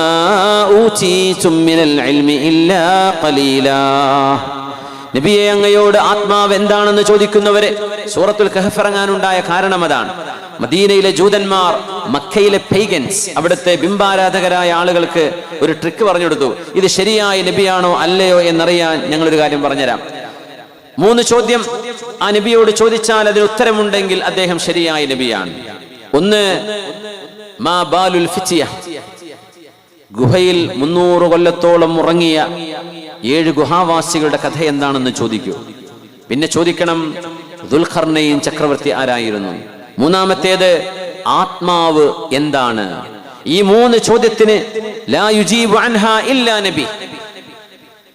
ഊതീതും മിനൽ ഇൽമി ഇല്ലാ ഖലീലാ. നബിയെ, അങ്ങയോട് ആത്മാവ് എന്താണെന്ന് ചോദിക്കുന്നവരെ സൂറത്തുൽ കഹ്ഫ് ഇറങ്ങാനുണ്ടായ കാരണം അതാണ്. മദീനയിലെ ജൂതന്മാർ, മക്കയിലെ പൈഗൻസ്, അവിടുത്തെ ബിംബാരാധകരായ ആളുകൾക്ക് ഒരു ട്രിക്ക് പറഞ്ഞു കൊടുത്തു. ഇത് ശരിയായ നബിയാണോ അല്ലയോ എന്നറിയാൻ ഞങ്ങളൊരു കാര്യം പറഞ്ഞുതരാം. 3 ചോദ്യം ആ നബിയോട് ചോദിച്ചാൽ അതിന് ഉത്തരമുണ്ടെങ്കിൽ അദ്ദേഹം ശരിയായ നബിയാണ്. ഒന്ന്, മാ ബാലുൽ ഫിത്യ, ഗുഹയിൽ 300 കൊല്ലത്തോളം ഉറങ്ങിയ 7 ഗുഹാവാസികളുടെ കഥ എന്താണെന്ന് ചോദിക്കൂ. പിന്നെ ചോദിക്കണം, ദുൽഖർനൈൻ ചക്രവർത്തി ആരായിരുന്നു? മൂന്നാമത്തേത്, ആത്മാവ് എന്താണ്? ഈ 3 ചോദ്യത്തിന് ലാ യുജീബു അൻഹാ ഇല്ലാ നബി,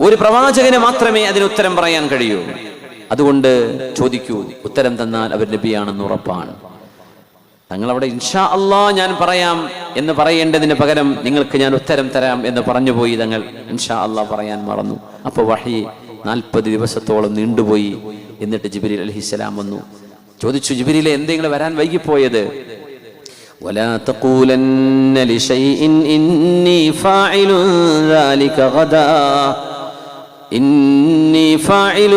ഒരു പ്രവാചകന് മാത്രമേ അതിന് ഉത്തരം പറയാൻ കഴിയൂ. അതുകൊണ്ട് ചോദിക്കൂ, ഉത്തരം തന്നാൽ അവർ നബിയാണെന്ന് ഉറപ്പാണ്. തങ്ങളവിടെ ഇൻഷാ അല്ലാ ഞാൻ പറയാം എന്ന് പറയേണ്ടതിന് പകരം നിങ്ങൾക്ക് ഞാൻ ഉത്തരം തരാം എന്ന് പറഞ്ഞു പോയി. തങ്ങൾ ഇൻഷാ അല്ലാ പറയാൻ മറന്നു. അപ്പോൾ വഹി 40 ദിവസത്തോളം നീണ്ടുപോയി. എന്നിട്ട് ജിബ്രീൽ അലൈഹിസ്സലാം വന്നു. ചോദിച്ചു, ജിബ്രീലെ, എന്തെങ്കിലും വരാൻ വൈകിപ്പോയത്? ولا تقولن لشيء إني فاعل ذلك غدا إني فاعل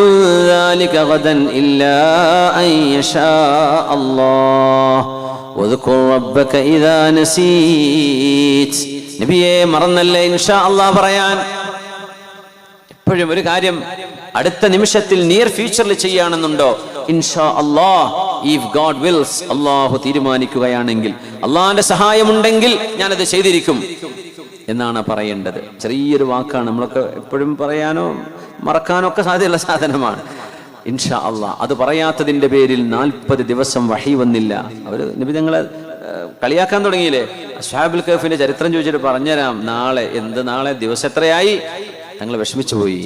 ذلك غدا إلا أن يشاء الله واذكر ربك إذا نسيت. നബിയെ, മറന്നല്ലേ ഇൻഷാ അല്ലാഹ് പറയാൻ? എപ്പോഴും ഒരു കാര്യം അടുത്ത നിമിഷത്തിൽ നിയർ ഫ്യൂച്ചറിൽ ചെയ്യാണെന്നുണ്ടോ? ഇൻഷാ അല്ലാഹ്, ഇഫ് ഗോഡ് വിൽസ്, അല്ലാഹു തീരുമാനിക്കുകയാണെങ്കിൽ, അല്ലാഹുവിന്റെ സഹായമുണ്ടെങ്കിൽ ഞാനത് ചെയ്തിരിക്കും എന്നാണ് പറയേണ്ടത്. ചെറിയൊരു വാക്കാണ്, നമ്മളൊക്കെ എപ്പോഴും പറയാനോ മറക്കാനോ ഒക്കെ സാധ്യതയുള്ള സാധനമാണ് ഇൻഷാ അല്ലാഹ്. അത് പറയാത്തതിന്റെ പേരിൽ 40 ദിവസം വഹി വന്നില്ല. അവര് നബി തങ്ങളെ കളിയാക്കാൻ തുടങ്ങിയില്ലേ? അസ്ഹാബുൽ കഹ്ഫിന്റെ ചരിത്രം ചോദിച്ചിട്ട് പറഞ്ഞുതരാം. നാളെ, എന്ത് നാളെ, ദിവസം എത്രയായി? തങ്ങൾ വിഷമിച്ചു പോയി.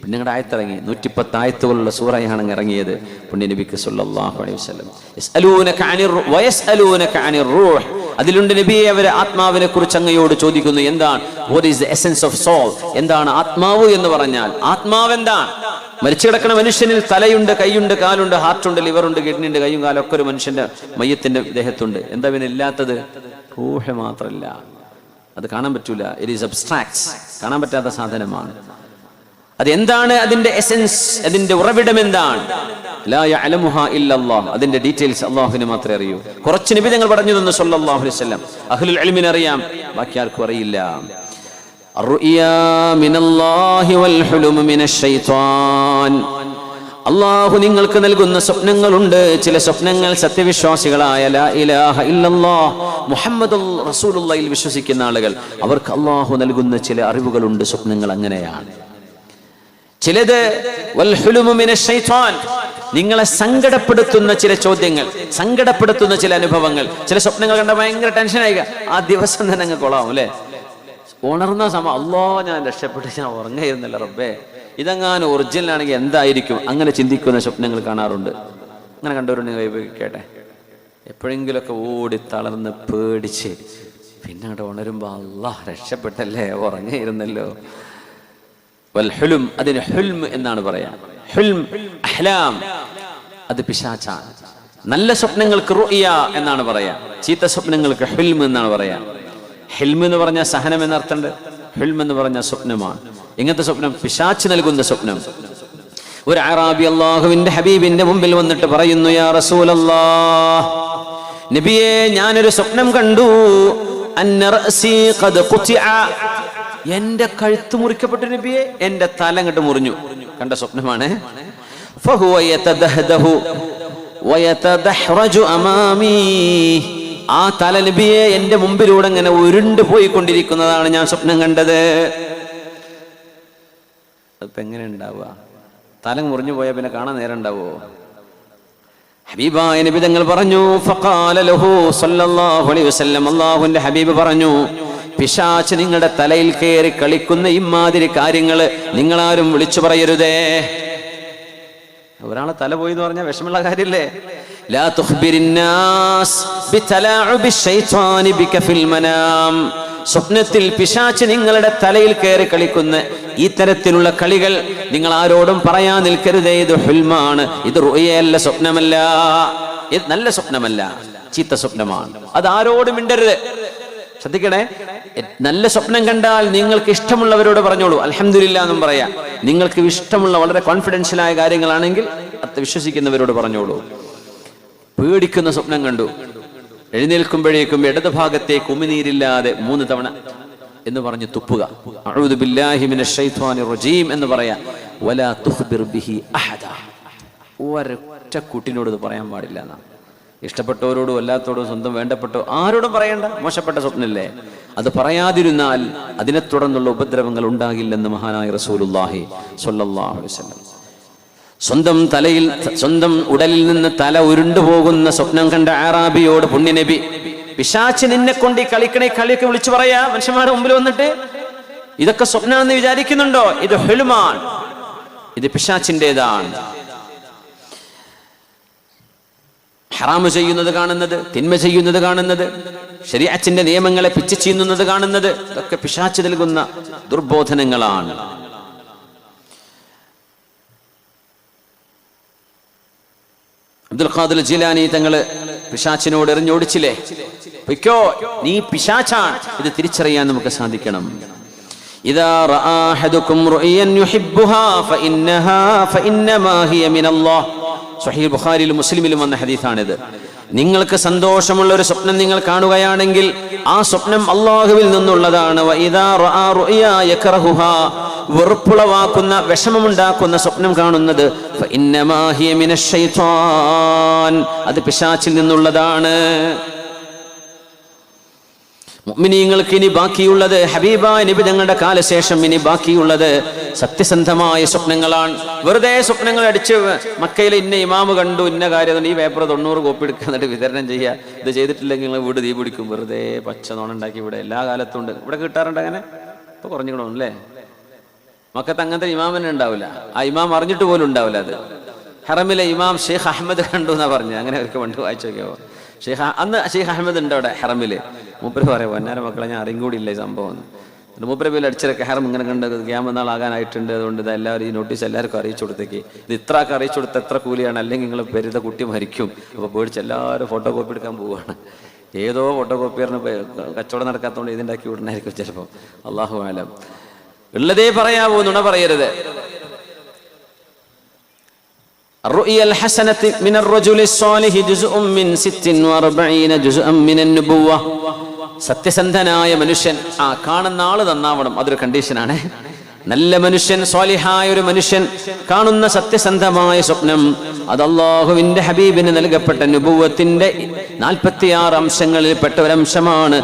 പിന്നെ ഞങ്ങളുടെ ആയത്തിറങ്ങി. 110 ആയത്തുകളുള്ള സൂറയാണ് ഇറങ്ങിയത് പുണ്യ നബിക്ക് സല്ലല്ലാഹു അലൈഹി വസല്ലം. യസ്അലൂനക അനിർ റൂഹ്, അതിലുണ്ട് നബിയെ, അവർ ആത്മാവിനെ കുറിച്ച് അങ്ങയോട് ചോദിക്കുന്നു. എന്താണ്? What is the essence of soul? എന്താണ് ആത്മാവ് എന്ന് പറഞ്ഞാൽ? ആത്മാവ് എന്താണ്? മരിച്ചു കിടക്കുന്ന മനുഷ്യനിൽ തലയുണ്ട്, കൈയുണ്ട്, കാലുണ്ട്, ഹാർട്ടുണ്ട്, ലിവറുണ്ട്, കിഡ്നി ഉണ്ട്, കൈയും കാലും ഒക്കെ ഒരു മനുഷ്യന്റെ മയ്യത്തിന്റെ ദേഹത്തുണ്ട്. എന്താ പിന്നെ ഇല്ലാത്തത്? റൂഹ് മാത്രമല്ല. അത് കാണാൻ പറ്റൂല. ഇറ്റ് ഈസ് അബ്സ്ട്രാക്ട്സ്, കാണാൻ പറ്റാത്ത സാധനമാണ്. അതെന്താണ്? അതിന്റെ എസൻസ്, അതിന്റെ ഉറവിടം എന്താണ്? ലാ യഅലമുഹാ ഇല്ലല്ലാഹ്, അതിന്റെ ഡീറ്റെയിൽസ് അല്ലാഹുവിന് മാത്രമേ അറിയൂ. കുറച്ച് നബി തങ്ങൾ പറഞ്ഞു തന്നു സല്ലല്ലാഹു അലൈഹി വസല്ലം. അഹ്ലുൽ ഇൽമിന് അറിയാം, ബാക്കി ആർക്കും അറിയില്ല. അർറുയാ മിനല്ലാഹി വൽ ഹുലും മിനശ് ശൈത്വാൻ, അല്ലാഹു നിങ്ങൾക്ക് നൽകുന്ന സ്വപ്നങ്ങളുണ്ട്. ചില സ്വപ്നങ്ങൾ സത്യവിശ്വാസികളായ ലാ ഇലാഹ ഇല്ലല്ലാഹ് മുഹമ്മദുർ റസൂലുള്ളാഹിൽ വിശ്വസിക്കുന്ന ആളുകൾ, അവർക്ക് അല്ലാഹു നൽകുന്ന ചില അറിവുകളുണ്ട്. സ്വപ്നങ്ങൾ അങ്ങനെയാണ്. ചിലത് വൽ ഹുലും മിനശ് ശൈത്വാൻ, നിങ്ങളെ സങ്കടപ്പെടുത്തുന്ന ചില ചോദ്യങ്ങൾ, സങ്കടപ്പെടുത്തുന്ന ചില അനുഭവങ്ങൾ, ചില സ്വപ്നങ്ങൾ കണ്ട ഭയങ്കര ടെൻഷനായി ആ ദിവസം തന്നെ അങ്ങ് കൊള്ളാവും അല്ലേ. ഉണർന്ന സമയം അല്ലോ ഞാൻ രക്ഷപ്പെട്ട് ഞാൻ ഉറങ്ങുന്നില്ല റബ്ബേ, ഇതെങ്ങാനും ഒറിജിനൽ ആണെങ്കിൽ എന്തായിരിക്കും, അങ്ങനെ ചിന്തിക്കുന്ന സ്വപ്നങ്ങൾ കാണാറുണ്ട്. അങ്ങനെ കണ്ടവരുണ്ടെങ്കിൽ കൈവയ്ക്കട്ടെ. എപ്പോഴെങ്കിലുമൊക്കെ ഓടി തളർന്ന് പേടിച്ച് പിന്നെ അങ്ങോട്ട് ഉണരുമ്പോൾ അല്ലാ രക്ഷപ്പെട്ടല്ലേ, ഉറങ്ങിയിരുന്നല്ലോ. വൽ ഹുൽം, അതിന് ഹുൽം എന്നാണ് പറയാ. ഹുൽം, അഹ്ലാം, അത് പിശാചാണ്. നല്ല സ്വപ്നങ്ങൾക്ക് റുഇയ എന്നാണ് പറയാ, ചീത്ത സ്വപ്നങ്ങൾക്ക് ഹുൽം എന്നാണ് പറയാ. ഹിൽം എന്ന് പറഞ്ഞാൽ സഹനം എന്നർത്ഥമുണ്ട്, ഹുൽം എന്ന് പറഞ്ഞാൽ സ്വപ്നമാണ്. ഇങ്ങനത്തെ സ്വപ്നം പിശാച് നൽകുന്ന സ്വപ്നം. ഒരു അറാബി അല്ലാഹുവിന്റെ ഹബീബിന്റെ മുമ്പിൽ വന്നിട്ട് പറയുന്നു, യാ റസൂലല്ലാഹ്, നബിയേ ഞാനൊരു സ്വപ്നം കണ്ടു, അന്ന റഅസി ഖദ് ഖുതിഅ, എന്റെ കഴുത്ത് മുറിക്കപ്പെട്ടു നബിയേ, എന്റെ തല അങ്ങോട്ട് മുറിഞ്ഞു. കണ്ട സ്വപ്നമാണ്. ഫഹുവ യതദഹദഹു വയതദഹ്റജു അമാമി, ആ തല നബിയെ എന്റെ മുമ്പിലൂടെ ഇങ്ങനെ ഉരുണ്ടു പോയിക്കൊണ്ടിരിക്കുന്നതാണ് ഞാൻ സ്വപ്നം കണ്ടത്. അതിപ്പോ എങ്ങനെ ഉണ്ടാവുക? തല മുറിഞ്ഞു പോയാൽ പിന്നെ കാണാൻ നേരം ഉണ്ടാവോ? ഹബീബായ നബി തങ്ങൾ പറഞ്ഞു, ഫഖാല ലഹു സല്ലല്ലാഹു അലൈഹി വസല്ലം, അല്ലാഹുവിന്റെ ഹബീബ് പറഞ്ഞു, പിശാച് നിങ്ങളുടെ തലയിൽ കയറി കളിക്കുന്ന ഇമാതിരി കാര്യങ്ങൾ നിങ്ങളാരും വിളിച്ചു പറയരുതേ. ഒരാളെ തല പോയി എന്ന് പറഞ്ഞാൽ വിഷമുള്ള കാര്യല്ലേ. ലാ തുഖ്ബിരിന്നാസ് ബിതലാഉബി ശൈത്വാനി ബിക ഫിൽ മനാം, സ്വപ്നത്തിൽ പിശാച് നിങ്ങളുടെ തലയിൽ കയറി കളിക്കുന്ന ഈ തരത്തിലുള്ള കളികൾ നിങ്ങൾ ആരോടും പറയാൻ നിൽക്കരുതേ. ഇത് ഹുൽമാണ്, ഇത് റുയയല്ല, സ്വപ്നമല്ല, ഇത് നല്ല സ്വപ്നമല്ല, ചീത്ത സ്വപ്നമാണ്. അത് ആരോടും മിണ്ടരുത്. ശ്രദ്ധിക്കണേ, നല്ല സ്വപ്നം കണ്ടാൽ നിങ്ങൾക്ക് ഇഷ്ടമുള്ളവരോട് പറഞ്ഞോളൂ, അൽഹംദുലില്ലാ എന്നും പറയാം. നിങ്ങൾക്ക് ഇഷ്ടമുള്ള വളരെ കോൺഫിഡൻഷ്യലായ കാര്യങ്ങളാണെങ്കിൽ അത് വിശ്വസിക്കുന്നവരോട് പറഞ്ഞോളൂ. പേടിക്കുന്ന സ്വപ്നം കണ്ടു, എഴുന്നേൽക്കുമ്പോഴേക്കും ഇടത് ഭാഗത്തേക്ക് ഉമിനീരില്ലാതെ 3 തവണ എന്ന് പറഞ്ഞ് തുപ്പുക. അഊദു ബില്ലാഹി മിനശ് ശൈത്വാനിർ റജീം എന്ന് പറയാ. വലാ തുഖ്ബിർ ബിഹി അഹദ, ഒരൊറ്റ കുട്ടിനോട് ഇത് പറയാൻ പാടില്ല എന്നാണ്. ഇഷ്ടപ്പെട്ടവരോടും അല്ലാത്തവരോടും സ്വന്തം വേണ്ടപ്പെട്ടോ ആരോടും പറയണ്ട, മോശപ്പെട്ട സ്വപ്നല്ലേ. അത് പറയാതിരുന്നാൽ അതിനെ തുടർന്നുള്ള ഉപദ്രവങ്ങൾ ഉണ്ടാകില്ലെന്ന് മഹാനായ റസൂലുള്ളാഹി സ്വല്ലല്ലാഹു അലൈഹി വസല്ലം. സ്വന്തം ഉടലിൽ നിന്ന് തല ഉരുണ്ടുപോകുന്ന സ്വപ്നം കണ്ട അറാബിയോട് പുണ്യനബി, പിശാച് നിന്നെ കൊണ്ട് ഈ കളിയൊക്കെ വിളിച്ചു പറയാ മനുഷ്യന്മാരുടെ മുമ്പിൽ വന്നിട്ട്, ഇതൊക്കെ സ്വപ്നമെന്ന് വിചാരിക്കുന്നുണ്ടോ? ഇത് ഹുൽമാൻ, ഇത് പിശാചിൻ്റെതാണ്. ഹറാമ് ചെയ്യുന്നത് കാണുന്നത്, തിന്മ ചെയ്യുന്നത് കാണുന്നത്, ശരീഅത്തിന്റെ നിയമങ്ങളെ പിച്ച് ചീന്നുന്നത് കാണുന്നത്, ഇതൊക്കെ പിശാച് നൽകുന്ന ദുർബോധനങ്ങളാണ്. അബ്ദുൽ ഖാദിർ ജീലാനി തങ്ങള് പിശാചിനോട് എറിഞ്ഞോടിച്ചില്ലേ, പൊയ്ക്കോ നീ പിശാചാണ്, ഇത് തിരിച്ചറിയാൻ നമുക്ക് സാധിക്കണം. ഇദാ റആ അഹദുകും റുഅയൻ യുഹിബ്ബുഹാ ഫഇന്നമാ ഹിയ മിനല്ലാഹ്. സ്വഹീഹ് ബുഖാരിയിലും മുസ്ലിമിലും വന്ന ഹദീസാണിത്. നിങ്ങൾക്ക് സന്തോഷമുള്ള ഒരു സ്വപ്നം നിങ്ങൾ കാണുകയാണെങ്കിൽ ആ സ്വപ്നം അല്ലാഹുവിൽ നിന്നുള്ളതാണ്. വഇദാ റആ റുഅയാ യക്റഹുഹാ, വെറുപ്പുളവാക്കുന്ന വിഷമമുണ്ടാക്കുന്ന സ്വപ്നം കാണുന്നത് ഫഇന്നമാ ഹിയ മിനശ് ശൈത്വാൻ, അത് പിശാചിൽ നിന്നുള്ളതാണ്. മുഅ്മിനീങ്ങൾക്ക് ഇനി ബാക്കിയുള്ളത്, ഹബീബായ നബി തങ്ങളുടെ കാലശേഷം ഇനി ബാക്കിയുള്ളത് സത്യസന്ധമായ സ്വപ്നങ്ങളാണ്. വെറുതെ സ്വപ്നങ്ങൾ അടിച്ച് മക്കയിൽ ഇന്ന ഇമാമ് കണ്ടു, ഇന്ന കാര്യം, ഈ പേപ്പർ 90 കോപ്പി എടുക്കുക, എന്നിട്ട് വിതരണം ചെയ്യുക. ഇത് ചെയ്തിട്ടില്ലെങ്കിൽ നിങ്ങൾ വീട് തീ പിടിക്കും. വെറുതെ പച്ച നോണുണ്ടാക്കി ഇവിടെ എല്ലാ കാലത്തും ഉണ്ട്. ഇവിടെ കിട്ടാറുണ്ട് അങ്ങനെ? ഇപ്പൊ കുറഞ്ഞിക്കണോ അല്ലേ? മക്കത്ത് അങ്ങനത്തെ ഇമാമിനെ ഉണ്ടാവില്ല, ആ ഇമാം അറിഞ്ഞിട്ട് പോലും ഉണ്ടാവില്ല. അത് ഹറമിലെ ഇമാം ഷെയ്ഖ് അഹമ്മദ് കണ്ടു എന്നാ പറഞ്ഞു. അങ്ങനെ അവർക്ക് പണ്ട് വായിച്ചു നോക്കിയോ? അന്ന് ഷെയ്ഖ് അഹമ്മദ് ഉണ്ട് അവിടെ ഹറമില്. മൂപ്പര് പറയാം, പൊന്നാര മക്കളെ ഞാൻ അറിയും കൂടി ഇല്ല ഈ സംഭവം. മൂപ്പര് പേര് അടിച്ചിറക്കെ ഹറം ഇങ്ങനെ കണ്ട് ഖിയാമത്ത് ആകാനായിട്ടുണ്ട്, അതുകൊണ്ട് ഇത് എല്ലാവരും ഈ നോട്ടീസ് എല്ലാവർക്കും അറിയിച്ചു കൊടുത്തേക്ക്. ഇത് ഇത്രക്ക് അറിയിച്ചു കൊടുത്ത എത്ര കൂലിയാണ്, അല്ലെങ്കിൽ നിങ്ങൾ പെരുത കുട്ടി മരിക്കും. അപ്പോൾ പേടിച്ച് എല്ലാവരും ഫോട്ടോ കോപ്പി എടുക്കാൻ പോവുകയാണ്. ഏതോ ഫോട്ടോ കോപ്പിയറിന് കച്ചവടം നടക്കാത്തതുകൊണ്ട് ഇതുണ്ടാക്കി വിടണായിരിക്കും ചിലപ്പോൾ. അല്ലാഹു ആലം. ഉള്ളതേ പറയാവൂ, നുണ പറയരുത്. الرؤيا الحسنة من الرجل الصالح جزء من 46 جزءا من النبوة. സത്യസന്ധനായ മനുഷ്യൻ, കാണുന്ന ആള് നന്നാവണം, അതൊരു കണ്ടീഷനാണ്. നല്ല മനുഷ്യൻ, സ്വാലിഹായ ഒരു മനുഷ്യൻ കാണുന്ന സത്യസന്ധമായ സ്വപ്നം, അത് അല്ലാഹുവിന്റെ ഹബീബിന് നൽകപ്പെട്ട നുബുവത്തിന്റെ 46 അംശങ്ങളിൽ പെട്ട ഒരു അംശമാണ്.